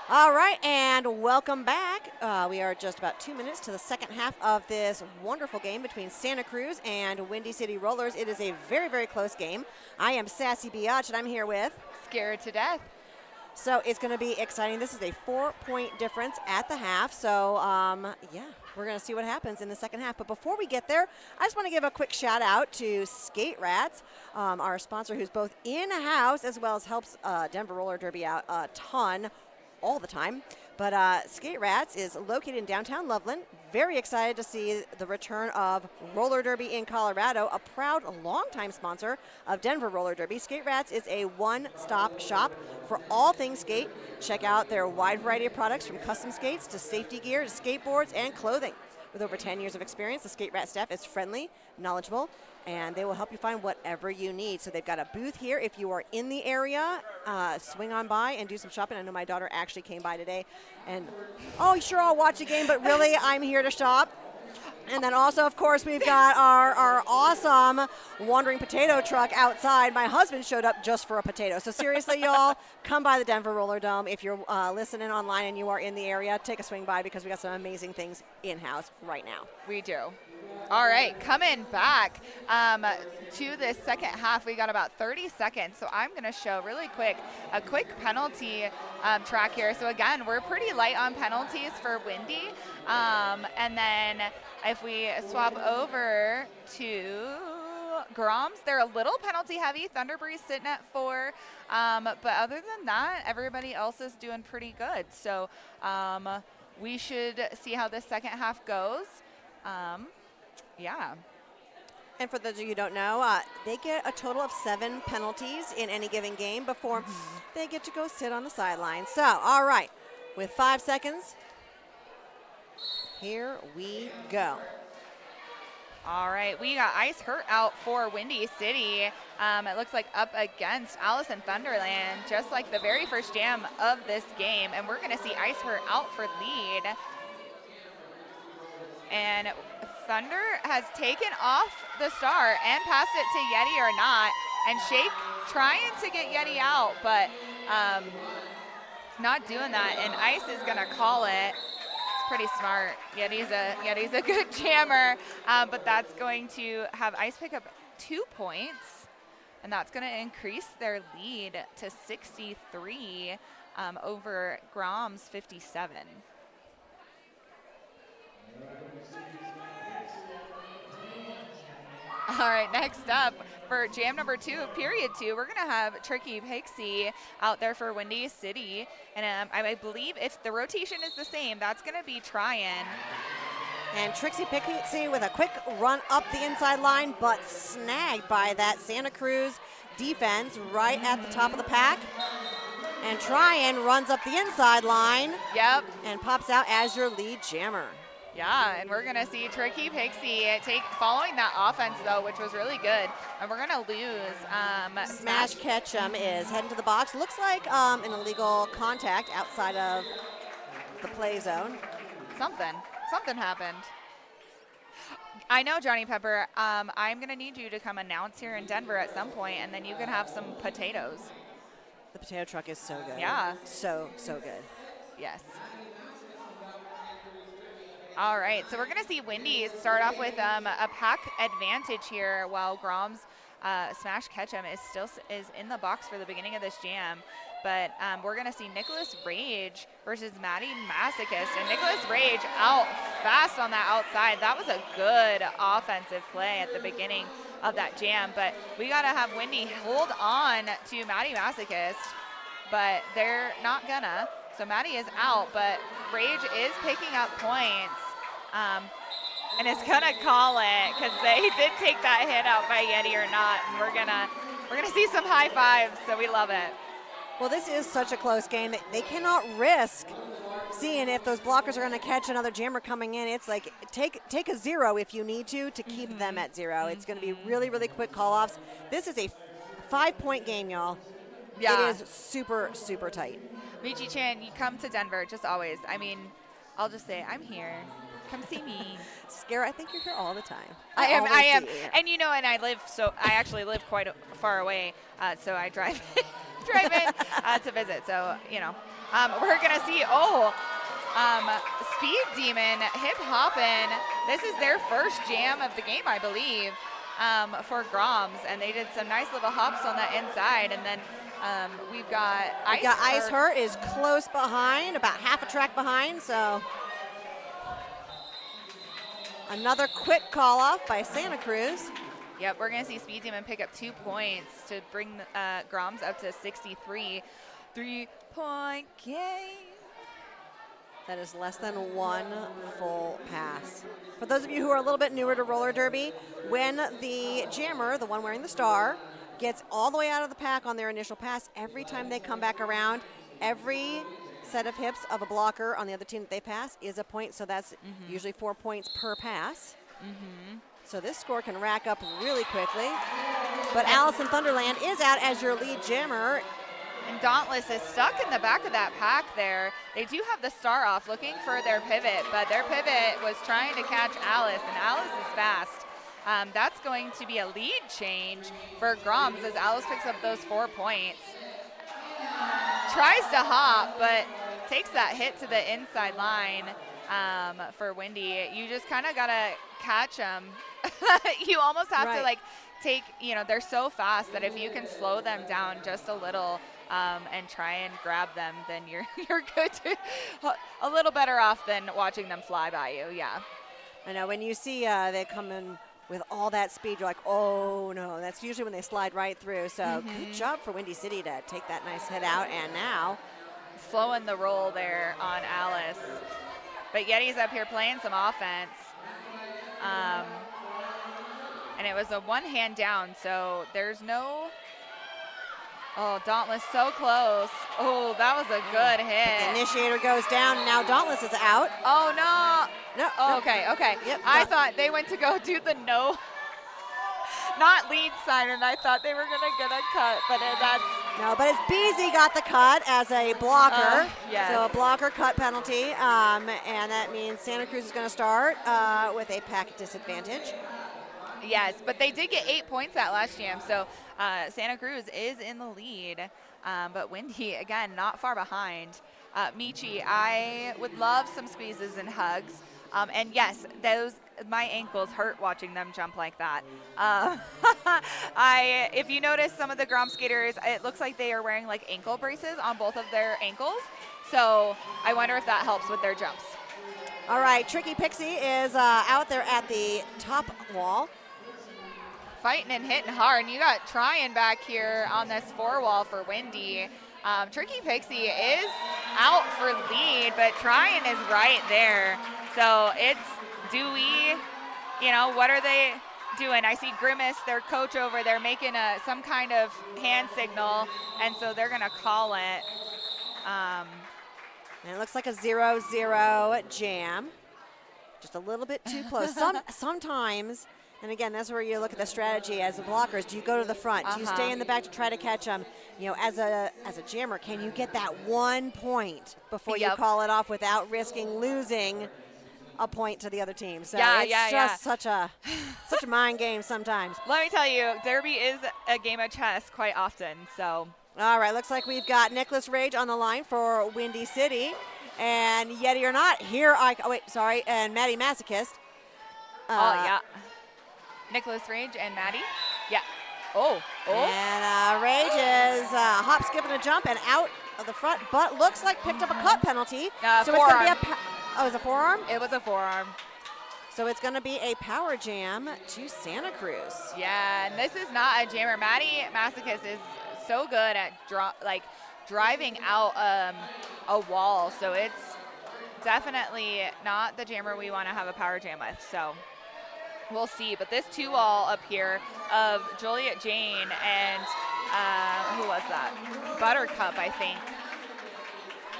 All right, and welcome back. We are just about 2 minutes to the second half of this wonderful game between Santa Cruz and Windy City Rollers. It is a very, very close game. I am Sassy Biatch, and I'm here with... Scared to death. So it's going to be exciting. This is a 4-point difference at the half. So, yeah, we're going to see what happens in the second half. But before we get there, I just want to give a quick shout out to Skate Rats, our sponsor who's both in-house as well as helps Denver Roller Derby out a ton all the time. But Skate Rats is located in downtown Loveland. Very excited to see the return of Roller Derby in Colorado, a proud longtime sponsor of Denver Roller Derby. Skate Rats is a one-stop shop for all things skate. Check out their wide variety of products from custom skates to safety gear to skateboards and clothing. With over 10 years of experience, the Skate Rat staff is friendly, knowledgeable, and they will help you find whatever you need. So they've got a booth here. If you are in the area, swing on by and do some shopping. I know my daughter actually came by today. And, oh, sure, I'll watch a game, but really, I'm here to shop. And then also, of course, we've got our awesome wandering potato truck outside. My husband showed up just for a potato. So seriously, y'all, come by the Denver Roller Dome. If you're listening online and you are in the area, take a swing by because we got some amazing things in-house right now. We do. All right, coming back to this second half, we got about 30 seconds. So I'm going to show really quick a quick penalty track here. So again, we're pretty light on penalties for Windy. And then if we swap over to Groms, they're a little penalty heavy. Thunderbreeze sitting at 4. But other than that, everybody else is doing pretty good. So we should see how this second half goes. Yeah. And for those of you who don't know, they get a total of 7 penalties in any given game before they get to go sit on the sideline. So, all right, with 5 seconds, here we go. All right, we got Ice Hurt out for Windy City. It looks like up against Allison Thunderland, just like the very first jam of this game. And we're going to see Ice Hurt out for lead. And Thunder has taken off the star and passed it to Yeti or not. And Shake trying to get Yeti out, but not doing that. And Ice is going to call it. It's pretty smart. Yeti's a good jammer, but that's going to have Ice pick up 2 points. And that's going to increase their lead to 63 over Groms 57. All right, next up for jam number 2 of period 2, we're going to have Tricky Pixie out there for Windy City. And I believe if the rotation is the same, that's going to be Tryon. And Trixie Pixie with a quick run up the inside line, but snagged by that Santa Cruz defense right at the top of the pack. And Tryon runs up the inside line. Yep. And pops out as your lead jammer. Yeah, and we're going to see Tricky Pixie following that offense, though, which was really good. And we're going to lose. Smash Ketchum is heading to the box. Looks like an illegal contact outside of the play zone. Something happened. I know, Johnny Pepper. I'm going to need you to come announce here in Denver at some point, and then you can have some potatoes. The potato truck is so good. Yeah. So good. Yes. All right, so we're going to see Windy start off with a pack advantage here while Groms Smash Ketchum is in the box for the beginning of this jam. But we're going to see Nicholas Rage versus Maddie Masochist. And Nicholas Rage out fast on that outside. That was a good offensive play at the beginning of that jam. But we got to have Windy hold on to Maddie Masochist, but they're not gonna. So Maddie is out, but Rage is picking up points. And is gonna call it because they did take that hit out by Yeti or not. And we're gonna see some high fives, so we love it. Well, this is such a close game. They cannot risk seeing if those blockers are going to catch another jammer coming in. It's like take a 0 if you need to keep them at 0. It's going to be really, really quick call-offs. This is a 5-point game, y'all. Yeah. It is super, super tight. Michi Chan, you come to Denver, just always. I mean, I'll just say, I'm here. Come see me. Scare, I think you're here all the time. I am. See you. And you know, and I actually live quite far away, so I drive drive in to visit. So, you know, we're going to see, Speed Demon hip hopping. This is their first jam of the game, I believe, for Groms. And they did some nice little hops on the inside. And then we've got Ice Hurt is close behind, about half a track behind. So another quick call off by Santa Cruz. Yep, we're going to see Speed Demon pick up 2 points to bring Groms up to 63. 3-point game. That is less than one full pass. For those of you who are a little bit newer to roller derby, when the jammer, the one wearing the star, gets all the way out of the pack on their initial pass, every time they come back around, every set of hips of a blocker on the other team that they pass is a point. So that's usually 4 points per pass. So this score can rack up really quickly. But Allison Thunderland is out as your lead jammer. And Dauntless is stuck in the back of that pack there. They do have the star off looking for their pivot, but their pivot was trying to catch Alice, and Alice is fast. That's going to be a lead change for Groms as Alice picks up those 4 points. Tries to hop, but takes that hit to the inside line for Wendy. You just kind of got to catch them. You almost have to like take, you know, they're so fast that if you can slow them down just a little, and try and grab them, then you're good to, a little better off than watching them fly by you. Yeah. I know when you see they come in with all that speed, you're like, oh no, that's usually when they slide right through. So good job for Windy City to take that nice hit out, and now slowing the roll there on Alice. But Yeti's up here playing some offense. And it was a one hand down, so there's no. Oh, Dauntless so close. Oh, that was a good hit. The initiator goes down, and now Dauntless is out. Oh, no. No. Oh, okay. Yep, I thought they went to go do the no, not lead sign, and I thought they were going to get a cut, but that's. No, but it's Beezy got the cut as a blocker. Yes. So a blocker cut penalty, and that means Santa Cruz is going to start with a pack disadvantage. Yes, but they did get 8 points that last jam, so Santa Cruz is in the lead. But Windy, again, not far behind. Michi, I would love some squeezes and hugs. And yes, my ankles hurt watching them jump like that. If you notice some of the Grom skaters, it looks like they are wearing like ankle braces on both of their ankles. So I wonder if that helps with their jumps. All right, Tricky Pixie is out there at the top wall. Fighting and hitting hard, and you got Tryon back here on this 4 wall for Windy. Tricky Pixie is out for lead, but Tryon is right there. So it's Dewey, you know, what are they doing? I see Grimace, their coach over there, making some kind of hand signal, and so they're gonna call it. And it looks like a 0-0 jam. Just a little bit too close. Sometimes. And again, that's where you look at the strategy as the blockers. Do you go to the front? Do you stay in the back to try to catch them? You know, as a jammer, can you get that 1 point before you call it off without risking losing a point to the other team? So it's just such a mind game sometimes. Let me tell you, Derby is a game of chess quite often. So. All right, looks like we've got Nicholas Rage on the line for Windy City. And Yeti or not, and Maddie Masochist. Nicholas Rage and Maddie. Yeah. Oh. And Rage is hop, skip, and a jump and out of the front, but looks like picked up a cut penalty. So forearm. It's going to be it was a forearm? It was a forearm. So it's going to be a power jam to Santa Cruz. Yeah, and this is not a jammer. Maddie Masochist is so good at driving out a wall, so it's definitely not the jammer we want to have a power jam with. So. We'll see, but this 2 wall up here of Juliet Jane and who was that? Buttercup, I think.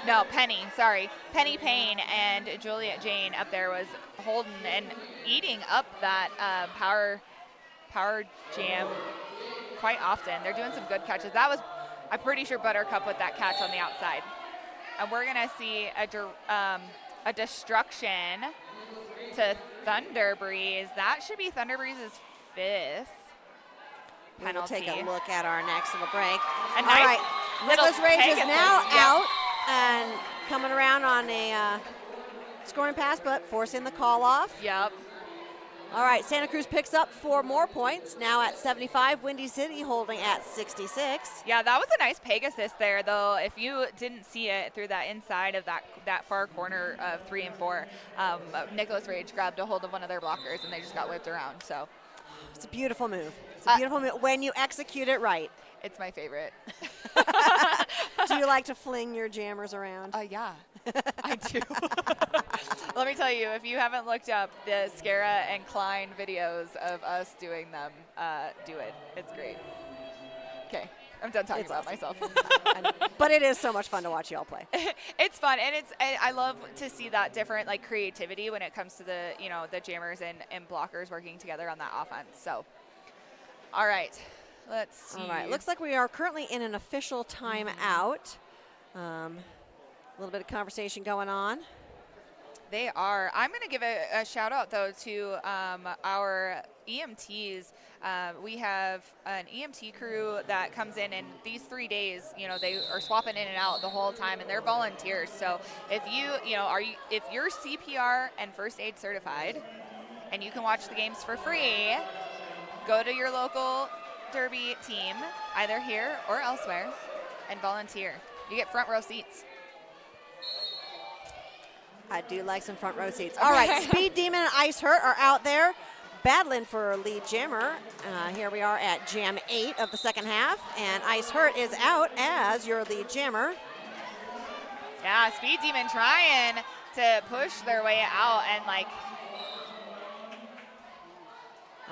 No, Penny, sorry. Penny Payne and Juliet Jane up there was holding and eating up that power jam quite often. They're doing some good catches. That was, I'm pretty sure Buttercup with that catch on the outside. And we're gonna see a destruction to Thunder Breeze. That should be Thunder Breeze's 5th penalty. We'll take a look at our next little break. And All right. Nicholas Rage is Pegasus, now yeah. out and coming around on a scoring pass, but forcing the call off. Yep. All right, Santa Cruz picks up 4 more points, now at 75. Windy City holding at 66. Yeah, that was a nice Pegasus there, though. If you didn't see it through that inside of that far corner of 3 and 4, Nicholas Rage grabbed a hold of one of their blockers, and they just got whipped around. So It's a beautiful move. It's a beautiful move when you execute it right. it's my favorite. Do you like to fling your jammers around? Yeah, I do. Let me tell you, if you haven't looked up the Scara and Klein videos of us doing them, do it. It's great. Okay, I'm done talking about myself. But it is so much fun to watch y'all play. It's fun, and I love to see that different like creativity when it comes to the the jammers and blockers working together on that offense. So, all right, let's see. All right, looks like we are currently in an official timeout. A little bit of conversation going on. They are. I'm going to give a shout out though to our EMTs. We have an EMT crew that comes in, and these 3 days, they are swapping in and out the whole time, and they're volunteers. So if if you're CPR and first aid certified, and you can watch the games for free, go to your local Derby team, either here or elsewhere, and volunteer. You get front row seats. I do like some front row seats. All right, Speed Demon and Ice Hurt are out there battling for lead jammer. Here we are at Jam 8 of the second half, and Ice Hurt is out as your lead jammer. Yeah, Speed Demon trying to push their way out and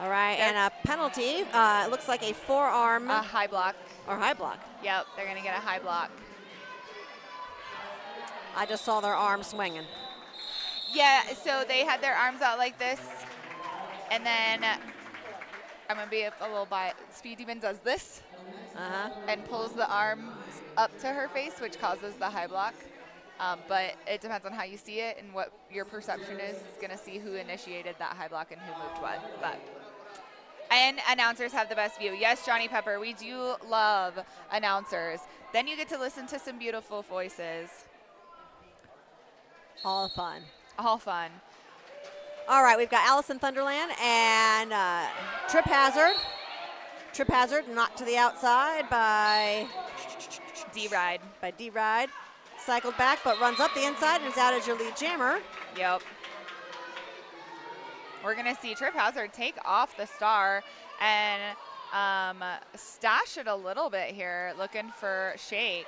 all right, and a penalty. It looks like a forearm. A high block. Or high block. Yep, they're going to get a high block. I just saw their arm swinging. Yeah, so they had their arms out like this, and then I'm going to be a little biased. Speed Demon does this and pulls the arms up to her face, which causes the high block. But it depends on how you see it, and what your perception is going to see who initiated that high block and who moved what. And announcers have the best view. Yes, Johnny Pepper, we do love announcers. Then you get to listen to some beautiful voices. All fun. All fun. All right, we've got Allison Thunderland and Trip Hazard. Trip Hazard knocked to the outside by D-Ride. D-Ride. Cycled back, but runs up the inside and is out as your lead jammer. Yep. We're going to see Trip Hazard take off the star and stash it a little bit here, looking for Shake.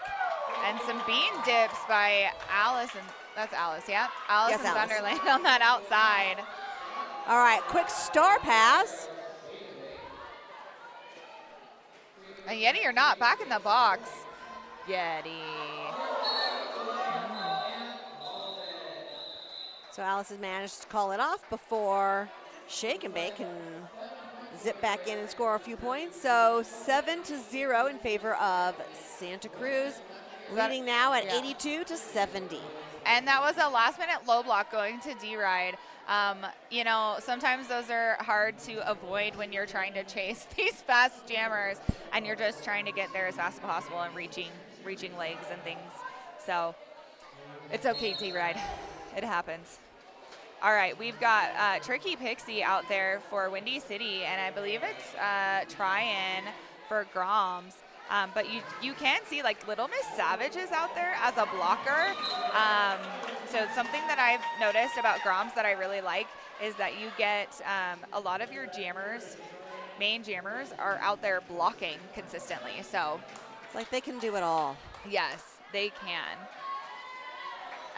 And some bean dips by Alice, and that's Alice, yeah? Alice and Alice. Thunderland on that outside. All right, quick star pass. And Yeti or not, back in the box. Yeti. So Alice has managed to call it off before Shake and Bake can zip back in and score a few points. So 7-0 in favor of Santa Cruz, leading now at 82-70. And that was a last-minute low block going to D-Ride. Sometimes those are hard to avoid when you're trying to chase these fast jammers, and you're just trying to get there as fast as possible and reaching legs and things. So it's okay, D-Ride. It happens. All right, we've got Tricky Pixie out there for Windy City, and I believe it's try-in for Groms. But you can see Little Miss Savage is out there as a blocker. So something that I've noticed about Groms that I really like is that you get a lot of your main jammers are out there blocking consistently. So it's like they can do it all. Yes, they can.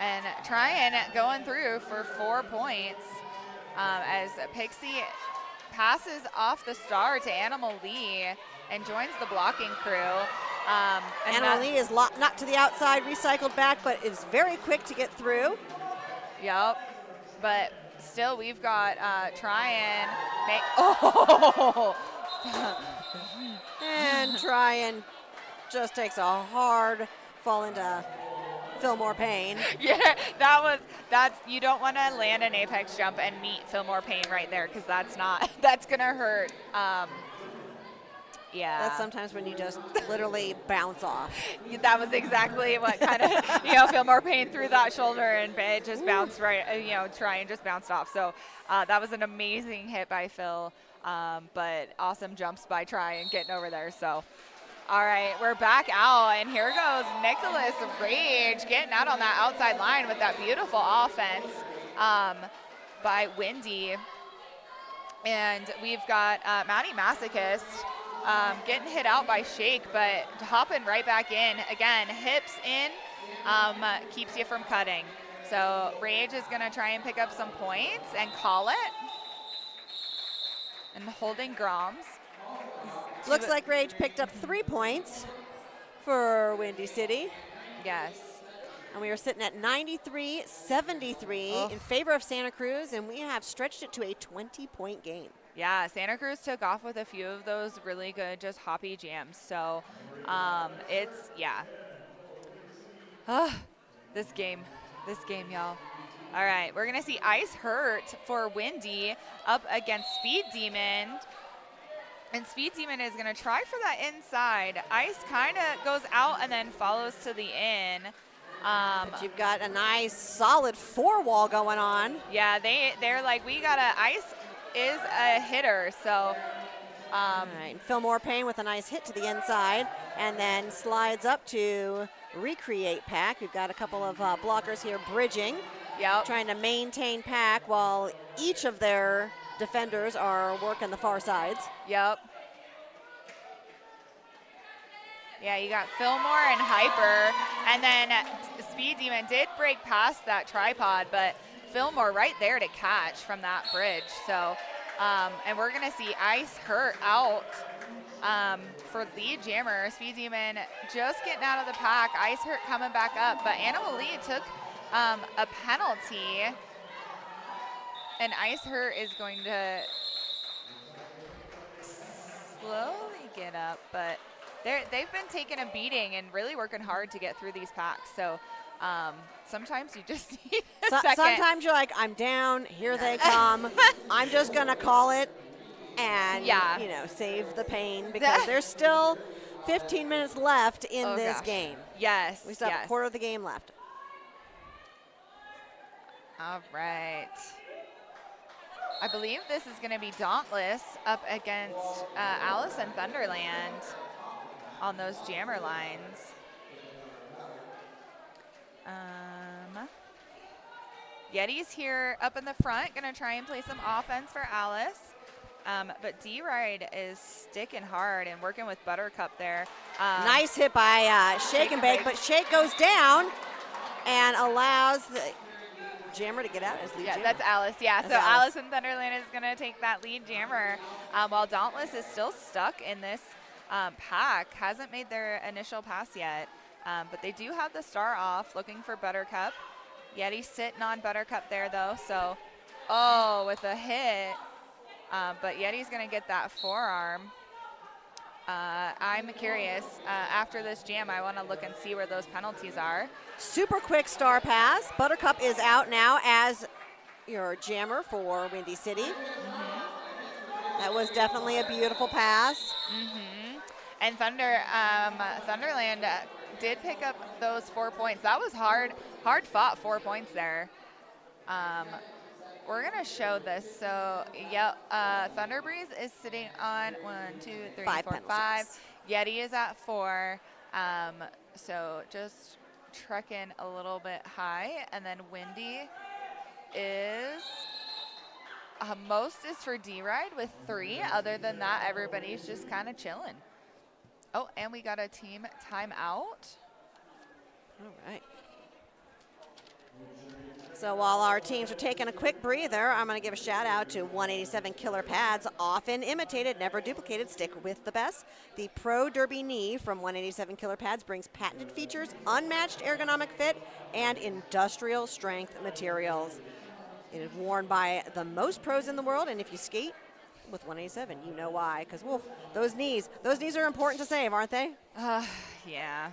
And Tryon going through for 4 points as Pixie passes off the star to Animal Lee and joins the blocking crew. Animal Lee is knocked to the outside, recycled back, but is very quick to get through. Yep, but still we've got Tryon. And Tryon just takes a hard fall into Fillmore Payne. Yeah, you don't want to land an apex jump and meet Fillmore Payne right there, because that's gonna hurt. Yeah. That's sometimes when you just literally bounce off. That was exactly what kind of, feel more pain through that shoulder, and it just bounced right, try and just bounced off. So that was an amazing hit by Phil, but awesome jumps by Try and getting over there. So, all right, we're back out, and here goes Nicholas Rage getting out on that outside line with that beautiful offense by Wendy. And we've got Maddie Masochist getting hit out by Shake, but hopping right back in. Again, hips in keeps you from cutting. So Rage is going to try and pick up some points and call it. And holding Groms. Looks like Rage picked up 3 points for Windy City. Yes. And we are sitting at 93-73 in favor of Santa Cruz, and we have stretched it to a 20-point game. Yeah, Santa Cruz took off with a few of those really good, just hoppy jams. So it's, yeah. This game, y'all. All right, we're going to see Ice Hurt for Windy up against Speed Demon. And Speed Demon is going to try for that inside. Ice kind of goes out and then follows to the in. But you've got a nice solid 4-wall going on. Yeah, they're like, we got Ice is a hitter, so. All right, Fillmore Payne with a nice hit to the inside, and then slides up to recreate Pack. We've got a couple of blockers here bridging, trying to maintain Pack while each of their defenders are working the far sides. Yep. Yeah, you got Fillmore and Hyper, and then Speed Demon did break past that tripod, but Fillmore right there to catch from that bridge. So, and we're going to see Ice Hurt out for lead jammer. Speed Demon just getting out of the pack. Ice Hurt coming back up, but Animal Lee took a penalty, and Ice Hurt is going to slowly get up, but they've been taking a beating and really working hard to get through these packs. So sometimes you just need a second. Sometimes you're like, I'm down, here they come. I'm just going to call it and, save the pain, because there's still 15 minutes left in this game. Yes. We still have a quarter of the game left. All right. I believe this is going to be Dauntless up against Allison Thunderland on those jammer lines. Yeti's here up in the front, going to try and play some offense for Alice. But D-Ride is sticking hard and working with Buttercup there. Nice hit by Shake and Bake, but Shake goes down and allows the jammer to get out as lead jammer. That's Alice. Yeah, That's so Alice. Allison Thunderland is going to take that lead jammer, while Dauntless is still stuck in this pack. Hasn't made their initial pass yet, but they do have the star off, looking for Buttercup. Yeti sitting on Buttercup there, though, so, with a hit. But Yeti's going to get that forearm. I'm curious. After this jam, I want to look and see where those penalties are. Super quick star pass. Buttercup is out now as your jammer for Windy City. That was definitely a beautiful pass. And Thunderland did pick up those 4 points. That was hard fought 4 points there. We're going to show this. So, Thunderbreeze is sitting on 1, 2, 3, 4, 5. Yeti is at 4. So just trekking a little bit high. And then Windy is, most is for D-Ride with 3. Other than that, everybody's just kind of chilling. Oh, and we got a team timeout. All right. So while our teams are taking a quick breather, I'm going to give a shout out to 187 Killer Pads. Often imitated, never duplicated, stick with the best. The Pro Derby knee from 187 Killer Pads brings patented features, unmatched ergonomic fit, and industrial strength materials. It is worn by the most pros in the world, and if you skate with 187, you know why. Because those knees are important to save, aren't they? Yeah.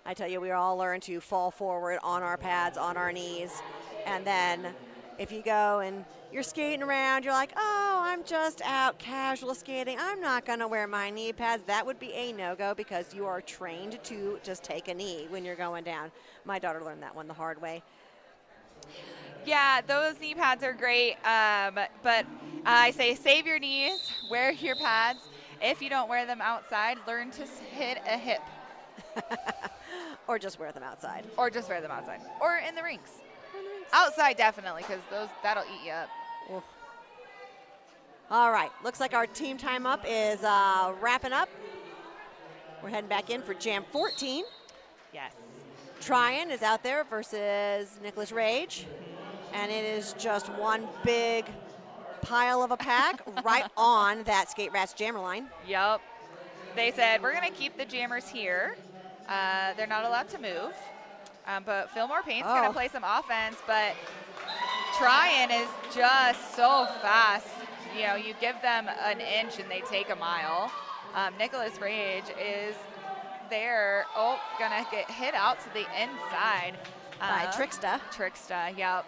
I tell you, we all learn to fall forward on our pads, on our knees. And then if you go and you're skating around, you're like, oh, I'm just out casual skating. I'm not going to wear my knee pads. That would be a no-go because you are trained to just take a knee when you're going down. My daughter learned that one the hard way. Yeah, those knee pads are great, but I say save your knees, wear your pads. If you don't wear them outside, learn to hit a hip. Or just wear them outside. Or just wear them outside. Or in the rinks. Outside, definitely, because that'll eat you up. Oof. All right, looks like our team time up is wrapping up. We're heading back in for Jam 14. Yes. Tryon is out there versus Nicholas Rage. And it is just one big pile of a pack right on that Skate Rats jammer line. Yep. They said, we're going to keep the jammers here. They're not allowed to move. But Fillmore Payne's going to play some offense. But Tryon is just so fast. You know, you give them an inch and they take a mile. Nicholas Rage is there. Oh, going to get hit out to the inside. By Tricksta. Tricksta, yep.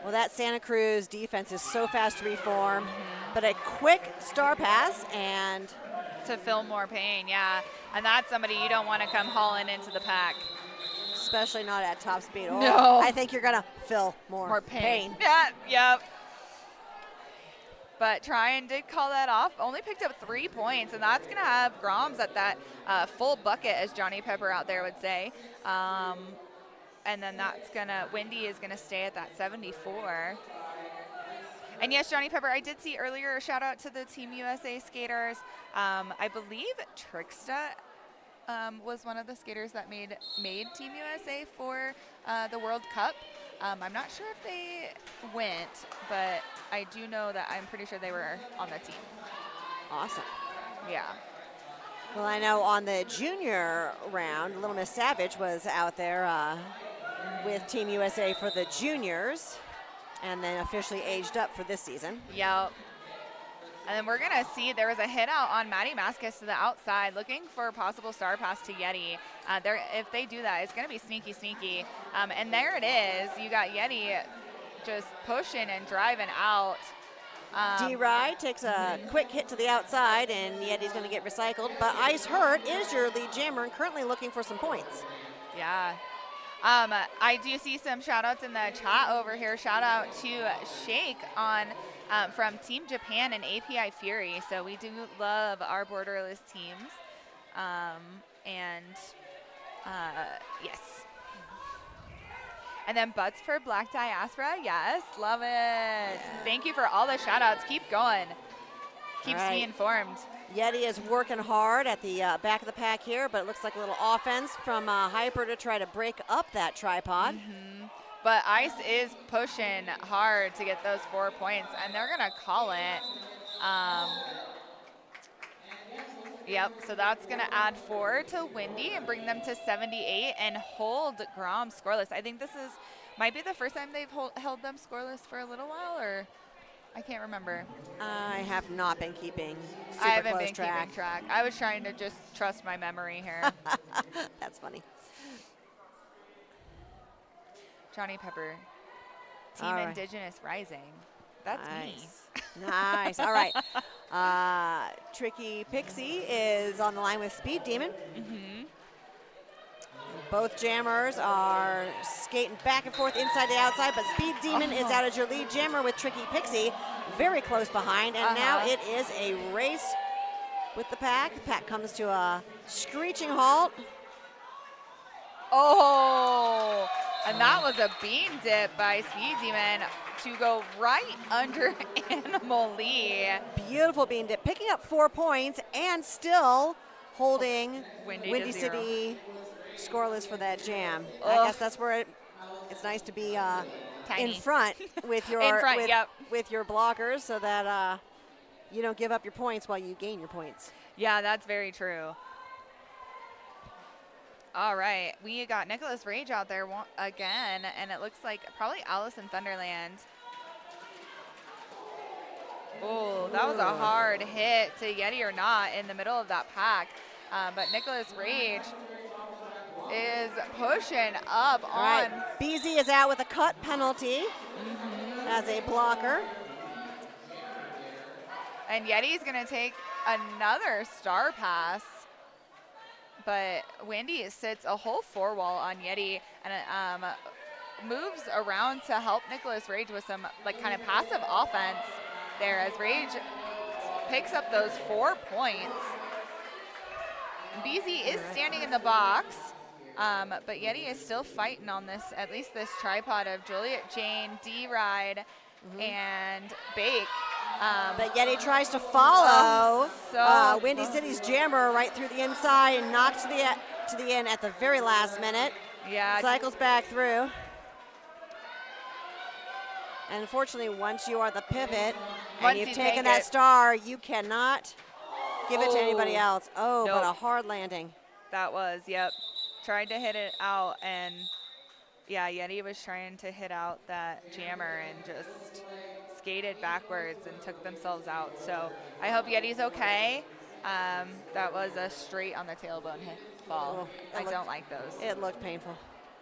Well, that Santa Cruz defense is so fast to reform, but a quick star pass and to Fillmore Payne, yeah. And that's somebody you don't want to come hauling into the pack. Especially not at top speed. Oh, no. I think you're going to fill more pain. Yeah, yep. But Tryon did call that off. Only picked up 3 points, and that's going to have Groms at that full bucket, as Johnny Pepper out there would say. And then Wendy is going to stay at that 74. And yes, Johnny Pepper, I did see earlier a shout out to the Team USA skaters. I believe Tricksta was one of the skaters that made Team USA for the World Cup. I'm not sure if they went, but I do know that I'm pretty sure they were on the team. Awesome. Yeah. Well, I know on the junior round, Little Miss Savage was out there with Team USA for the juniors and then officially aged up for this season. Yep. And then we're going to see there was a hit out on Maddie Maskus to the outside looking for a possible star pass to Yeti. If they do that, it's going to be sneaky, sneaky. And there it is. You got Yeti just pushing and driving out. D-Rye takes a quick hit to the outside, and Yeti's going to get recycled. But Ice Hurt is your lead jammer and currently looking for some points. Yeah. I do see some shout-outs in the chat over here. Shout-out to Shake from Team Japan and API Fury. So we do love our borderless teams. Yes. And then Butts for Black Diaspora. Yes, love it. Thank you for all the shout-outs. Keep going. Keeps me informed. Yeti is working hard at the back of the pack here, but it looks like a little offense from Hyper to try to break up that tripod. But Ice is pushing hard to get those 4 points, and they're going to call it. Yep, so that's going to add 4 to Windy and bring them to 78 and hold Groms scoreless. I think this might be the first time they've held them scoreless for a little while, or I can't remember. I have not been keeping super I haven't close been track. keeping track. I was trying to just trust my memory here. That's funny. Johnny Pepper, Team Indigenous Rising. That's me. Nice. All right. Tricky Pixie is on the line with Speed Demon. Both jammers are skating back and forth inside the outside, but Speed Demon is out as your lead jammer with Tricky Pixie very close behind, and now it is a race with the pack. The pack comes to a screeching halt. Oh, and that was a bean dip by Speed Demon to go right under Animal Lee. Beautiful bean dip, picking up 4 points and still holding Windy City scoreless for that jam. I guess that's where it's nice to be in front with your with your blockers so that you don't give up your points while you gain your points. Yeah, that's very true. All right, we got Nicholas Rage out there again, and it looks like probably Allison Thunderland. Oh, that was a hard hit to Yeti or not in the middle of that pack. But Nicholas Rage is pushing up on. BZ is out with a cut penalty as a blocker. And Yeti's going to take another star pass. But Wendy sits a whole 4-wall on Yeti and moves around to help Nicholas Rage with some like kind of passive offense there as Rage picks up those 4 points. BZ is standing in the box, but Yeti is still fighting on this, at least this tripod of Juliet Jane, D-Ride, and Bake. But Yeti tries to follow Windy close. City's jammer right through the inside and knocks to the end at the very last minute. Yeah. Cycles back through. And unfortunately, once you are the pivot and you've taken that star, you cannot give it to anybody else. Oh, nope. But a hard landing. That was, yep. Tried to hit it out, and yeah, Yeti was trying to hit out that jammer and just skated backwards and took themselves out. So I hope Yeti's okay. That was a straight on the tailbone hit fall. I don't like those. It looked painful.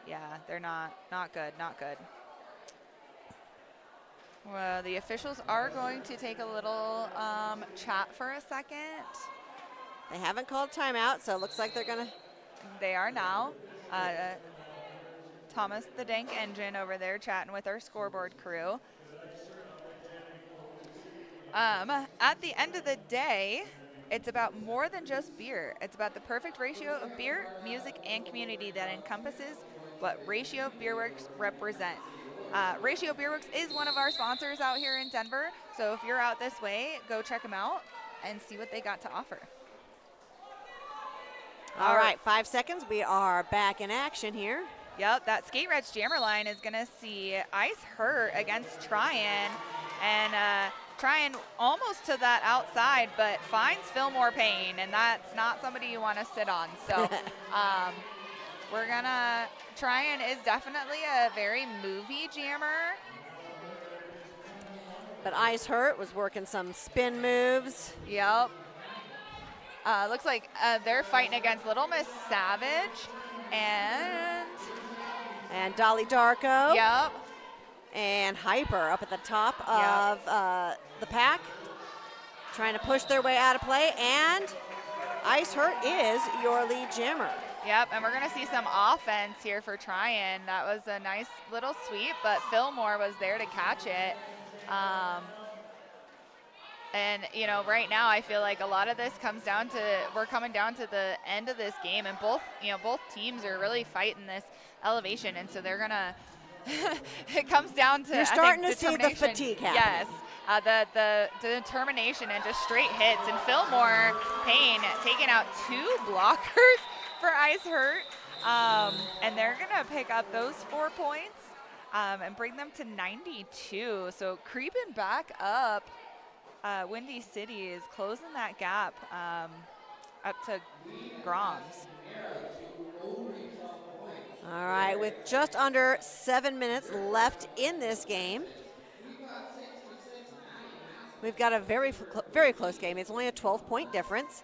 Yeah, they're not good, not good. Well, the officials are going to take a little chat for a second. They haven't called timeout, so it looks like they're going to. They are now. Thomas the Dank Engine over there chatting with our scoreboard crew. At the end of the day, it's about more than just beer. It's about the perfect ratio of beer, music, and community that encompasses what Ratio Beerworks represent. Ratio Beerworks is one of our sponsors out here in Denver, so if you're out this way, go check them out and see what they got to offer. All right, 5 seconds. We are back in action here. Yep, that Skate Reds jammer line is going to see Ice Hurt against Tryon, and Tryon almost to that outside, but finds Fillmore Payne, and that's not somebody you want to sit on. So we're going to, Tryon is definitely a very movie jammer. But Ice Hurt was working some spin moves. Yep. Looks like they're fighting against Little Miss Savage and Dolly Darko. Yep. And Hyper up at the top of the pack, trying to push their way out of play. And Ice Hurt is your lead jammer. Yep, and we're going to see some offense here for Tryon. That was a nice little sweep, but Fillmore was there to catch it. And, you know, right now I feel like a lot of this comes down to, we're coming down to the end of this game, and both teams are really fighting this elevation, and so they're going to, it comes down to, you're starting to see the fatigue happen. Yes, the determination and just straight hits, and Fillmore Payne taking out 2 blockers for Ice Hurt, and they're going to pick up those 4 points and bring them to 92, so creeping back up. Windy City is closing that gap up to Groms. All right, with just under 7 minutes left in this game, we've got a very close game. It's only a 12-point difference,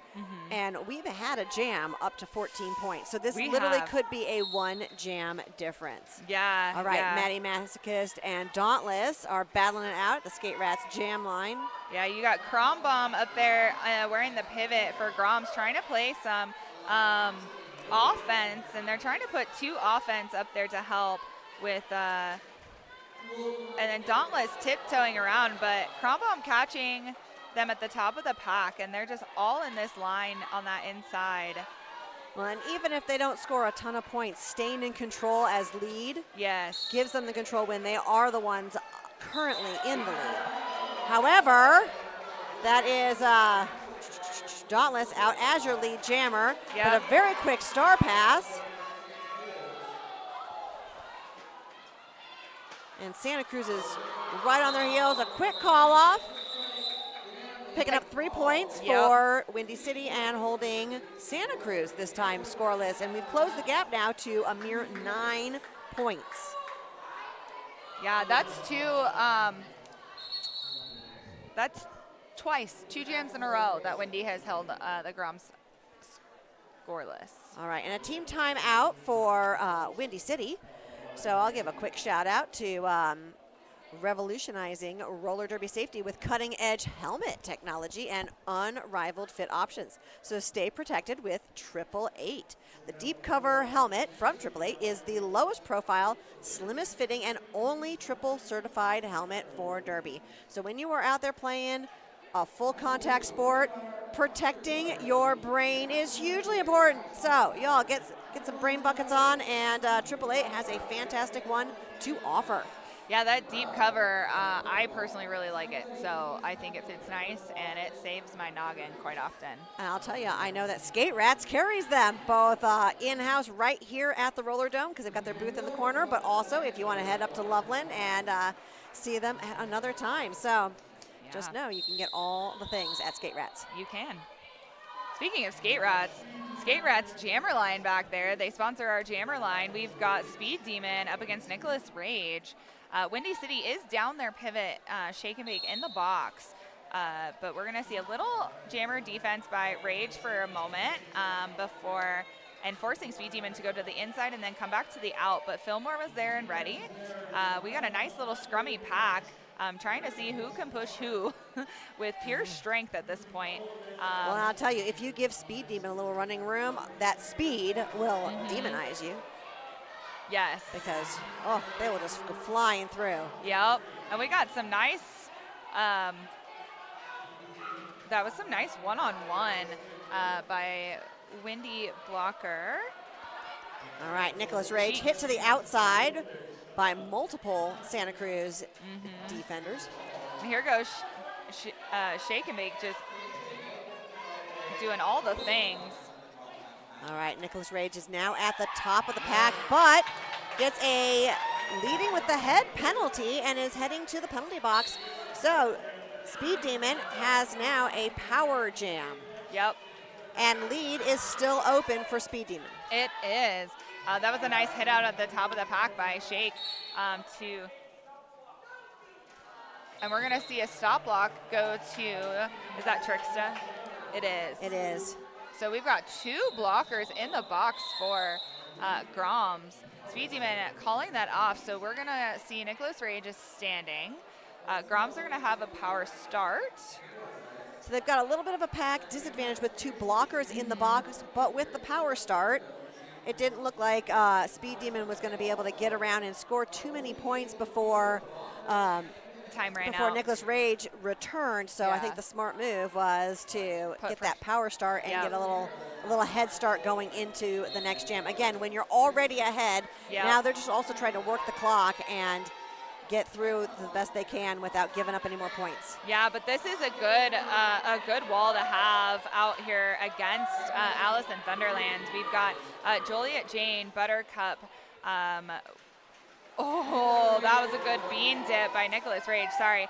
and we've had a jam up to 14 points. So this literally could be a 1-jam difference. Yeah. All right, Maddie Masochist and Dauntless are battling it out at the Skate Rats jam line. Yeah, you got Crombomb up there wearing the pivot for Groms, trying to play some offense, and they're trying to put 2 offense up there to help with and then Dauntless tiptoeing around, but Crombomb catching them at the top of the pack, and they're just all in this line on that inside. Well, and even if they don't score a ton of points, staying in control as lead gives them the control when they are the ones currently in the lead. However, that is Dauntless out as your lead jammer, but a very quick star pass. And Santa Cruz is right on their heels. A quick call off, picking up 3 points for Windy City and holding Santa Cruz this time scoreless. And we've closed the gap now to a mere 9 points. Yeah, that's 2. That's twice, 2 jams in a row that Windy has held the Groms scoreless. All right, and a team timeout for Windy City. So I'll give a quick shout out to revolutionizing roller derby safety with cutting-edge helmet technology and unrivaled fit options. So stay protected with 888. The deep cover helmet from 888 is the lowest profile, slimmest fitting, and only triple certified helmet for derby. So when you are out there playing a full contact sport, protecting your brain is hugely important. So y'all get some brain buckets on, and 888 has a fantastic one to offer. Yeah, that deep cover, I personally really like it. So I think it fits nice, and it saves my noggin quite often. And I'll tell you, I know that Skate Rats carries them both in-house right here at the Roller Dome because they've got their booth in the corner, but also if you want to head up to Loveland and see them at another time. So just know you can get all the things at Skate Rats. You can. Speaking of Skate Rats Jammer line back there, they sponsor our Jammer line. We've got Speed Demon up against Nicholas Rage. Windy City is down their pivot, shake and bake in the box. But we're going to see a little jammer defense by Rage for a moment before and forcing Speed Demon to go to the inside and then come back to the out. But Fillmore was there and ready. We got a nice little scrummy pack. Trying to see who can push who with pure strength at this point. Well, I'll tell you, if you give Speed Demon a little running room, that speed will demonize you. Yes. Because, they will just go flying through. Yep. And we got some nice, that was some nice one-on-one by Windy Blocker. All right, Nicholas Rage hit to the outside by multiple Santa Cruz defenders. And here goes Shake and Bake just doing all the things. All right, Nicholas Rage is now at the top of the pack, but gets a leading with the head penalty and is heading to the penalty box. So Speed Demon has now a power jam. Yep. And lead is still open for Speed Demon. It is. That was a nice hit out at the top of the pack by Shake and we're going to see a stop block go to, is that Tricksta? It is. It is. So we've got 2 blockers in the box for Groms. Speed Demon calling that off. So we're going to see Nicholas Rage is standing. Groms are going to have a power start. So they've got a little bit of a pack disadvantage with 2 blockers in the box, but with the power start, it didn't look like Speed Demon was going to be able to get around and score too many points before Nicholas Rage returned. So I think the smart move was to get that power start and get a little head start going into the next jam. Again, when you're already ahead, now they're just also trying to work the clock and get through the best they can without giving up any more points. Yeah, but this is a good wall to have out here against Allison Thunderland. We've got Joliet Jane, Buttercup. That was a good bean dip by Nicholas Rage, sorry.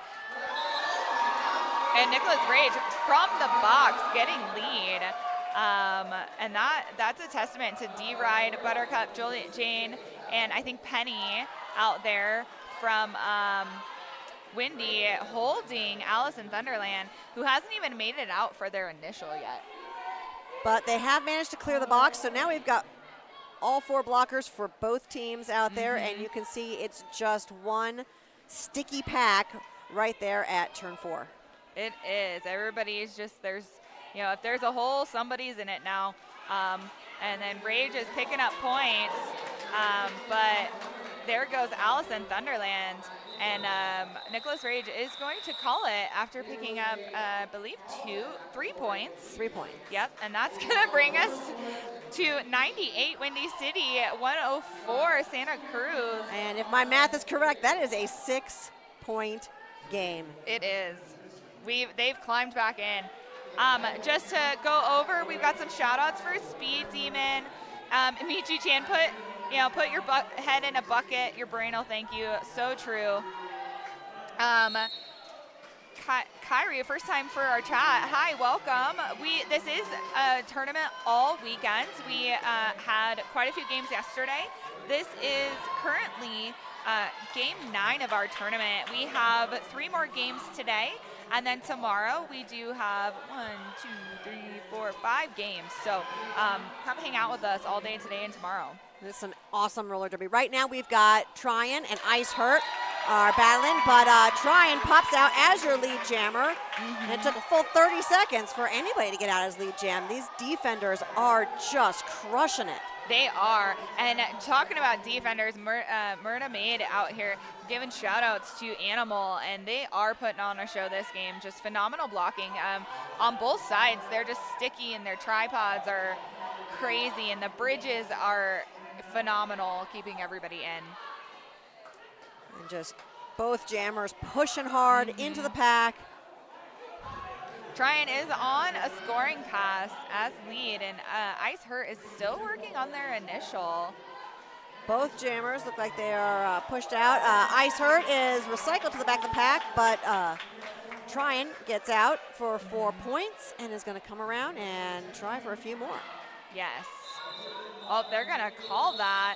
And Nicholas Rage from the box getting lead. And that's a testament to D-Ride, Buttercup, Joliet Jane, and I think Penny out there from Windy holding Allison Thunderland, who hasn't even made it out for their initial yet. But they have managed to clear the box, so now we've got all 4 blockers for both teams out there, and you can see it's just one sticky pack right there at turn 4. It is. Everybody's just, if there's a hole, somebody's in it now. And then Rage is picking up points, but there goes Allison Thunderland, and Nicholas Rage is going to call it after picking up, I believe, 3 points. 3 points. Yep, and that's going to bring us to 98 Windy City, 104 Santa Cruz. And if my math is correct, that is a 6-point game. It is. They've climbed back in. Just to go over, we've got some shout outs for Speed Demon. Michi Chan, put your head in a bucket, your brain will thank you. So true. Kyrie, first time for our chat. Hi, welcome. This is a tournament all weekend. We had quite a few games yesterday. This is currently game 9 of our tournament. We have 3 more games today, and then tomorrow we do have 5 games. So come hang out with us all day today and tomorrow. This is an awesome roller derby. Right now we've got Tryon and Ice Hurt are battling, but Tryon pops out as your lead jammer. And it took a full 30 seconds for anybody to get out as lead jam. These defenders are just crushing it. They are. And talking about defenders, Myrna Maid out here giving shout outs to Animal, and they are putting on a show this game. Just phenomenal blocking on both sides. They're just sticky, and their tripods are crazy, and the bridges are phenomenal, keeping everybody in. And just both jammers pushing hard into the pack. Tryon is on a scoring pass as lead, and Ice Hurt is still working on their initial. Both jammers look like they are pushed out. Ice Hurt is recycled to the back of the pack, but Tryon gets out for 4 points and is going to come around and try for a few more. Yes. Oh, they're going to call that.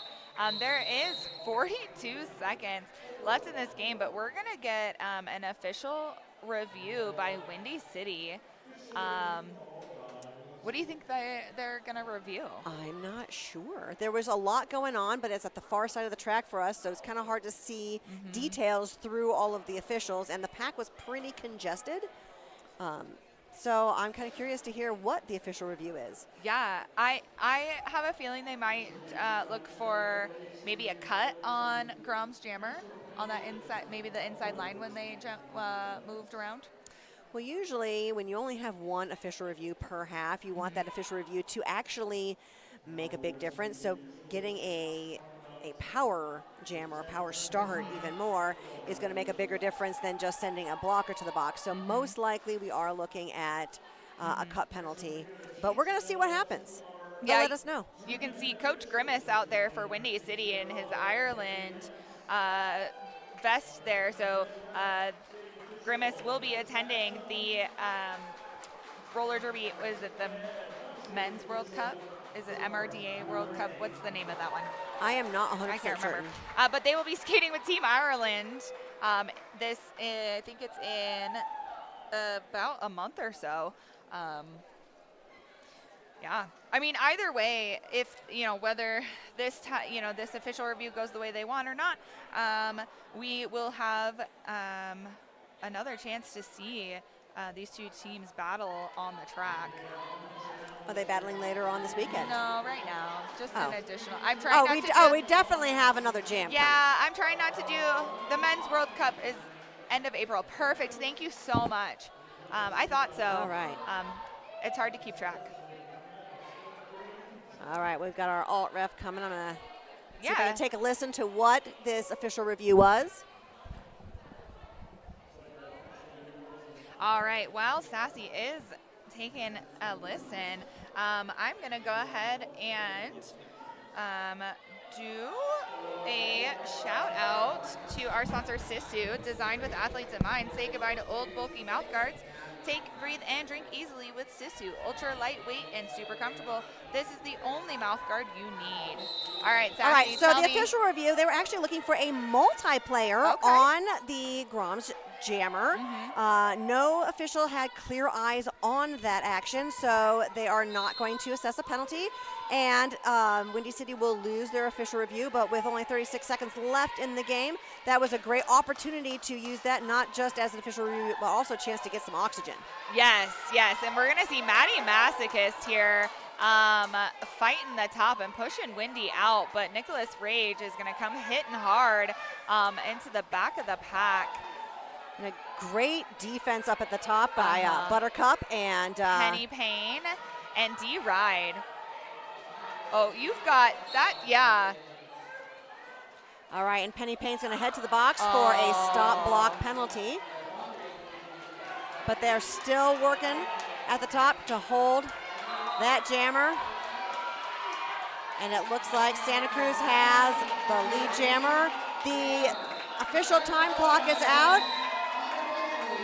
There is 42 seconds left in this game, but we're going to get an official review by Windy City. What do you think they're going to review? I'm not sure. There was a lot going on, but it's at the far side of the track for us, so it's kind of hard to see details through all of the officials, and the pack was pretty congested. So I'm kind of curious to hear what the official review is. Yeah, I have a feeling they might look for maybe a cut on Groms jammer on that inside, maybe the inside line when they moved around. Well, usually when you only have one official review per half, you want that official review to actually make a big difference. So getting a power jam or a power start even more is going to make a bigger difference than just sending a blocker to the box. So most likely we are looking at a cut penalty, but we're going to see what happens. They'll let us know. You can see Coach Grimace out there for Windy City in his Ireland vest there. So Grimace will be attending the roller derby. What is it, the Men's World Cup? Is it MRDA World Cup? What's the name of that one? I am not 100% I can't remember. certain. But they will be skating with Team Ireland. I think it's in about a month or so. Yeah. I mean, either way, if, whether this this official review goes the way they want or not, we will have another chance to see these two teams battle on the track. Are they battling later on this weekend? No, right now. Just an additional. I'm trying not to do. We definitely have another jam. Yeah, I'm trying not to do. The Men's World Cup is end of April. Perfect. Thank you so much. I thought so. All right. It's hard to keep track. All right, we've got our alt ref coming. I'm going to see if I Yeah. can take a listen to what this official review was. All right. While Sassy is taking a listen, I'm going to go ahead and do a shout out to our sponsor, Sisu. Designed with athletes in mind. Say goodbye to old, bulky mouth guards. Take, breathe, and drink easily with Sisu. Ultra lightweight and super comfortable. This is the only mouth guard you need. All right, Sassy, All right, so tell the me. official review, they were actually looking for a multiplayer Okay. on the Groms jammer. No official had clear eyes on that action, so they are not going to assess a penalty. And Windy City will lose their official review, but with only 36 seconds left in the game, that was a great opportunity to use that not just as an official review, but also a chance to get some oxygen. Yes, and we're going to see Maddie Masochist here fighting the top and pushing Windy out, but Nicholas Rage is going to come hitting hard into the back of the pack. And a great defense up at the top by Buttercup and Penny Payne and D Ride. Oh, you've got that, yeah. All right, and Penny Payne's going to head to the box for a stop block penalty. But they're still working at the top to hold that jammer. And it looks like Santa Cruz has the lead jammer. The official time clock is out.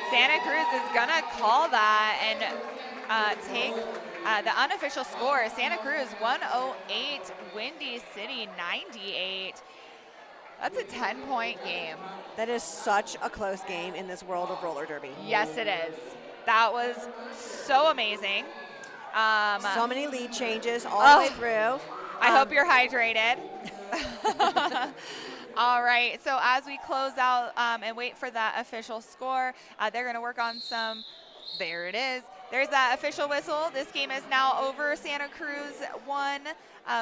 Santa Cruz is going to call that and take the unofficial score. Santa Cruz 108, Windy City 98. That's a 10-point game. That is such a close game in this world of roller derby. Yes, it is. That was so amazing. So many lead changes all the way through. I hope you're hydrated. All right, so as we close out and wait for that official score, they're going to work on some, there it is. There's that official whistle. This game is now over. Santa Cruz won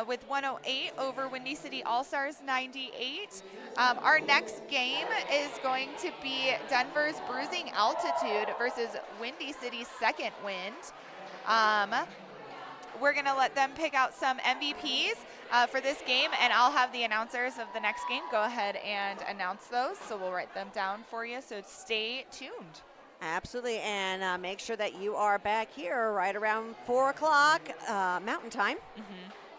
with 108 over Windy City Allstars 98. Our next game is going to be Denver's Bruising Altitude versus Windy City's Second Wind. We're going to let them pick out some MVPs for this game, and I'll have the announcers of the next game go ahead and announce those. So we'll write them down for you, so stay tuned. Absolutely, and make sure that you are back here right around 4 o'clock Mountain Time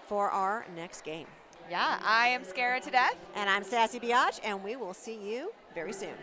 for our next game. Yeah, I am Scara to death. And I'm Sassy Biatch, and we will see you very soon.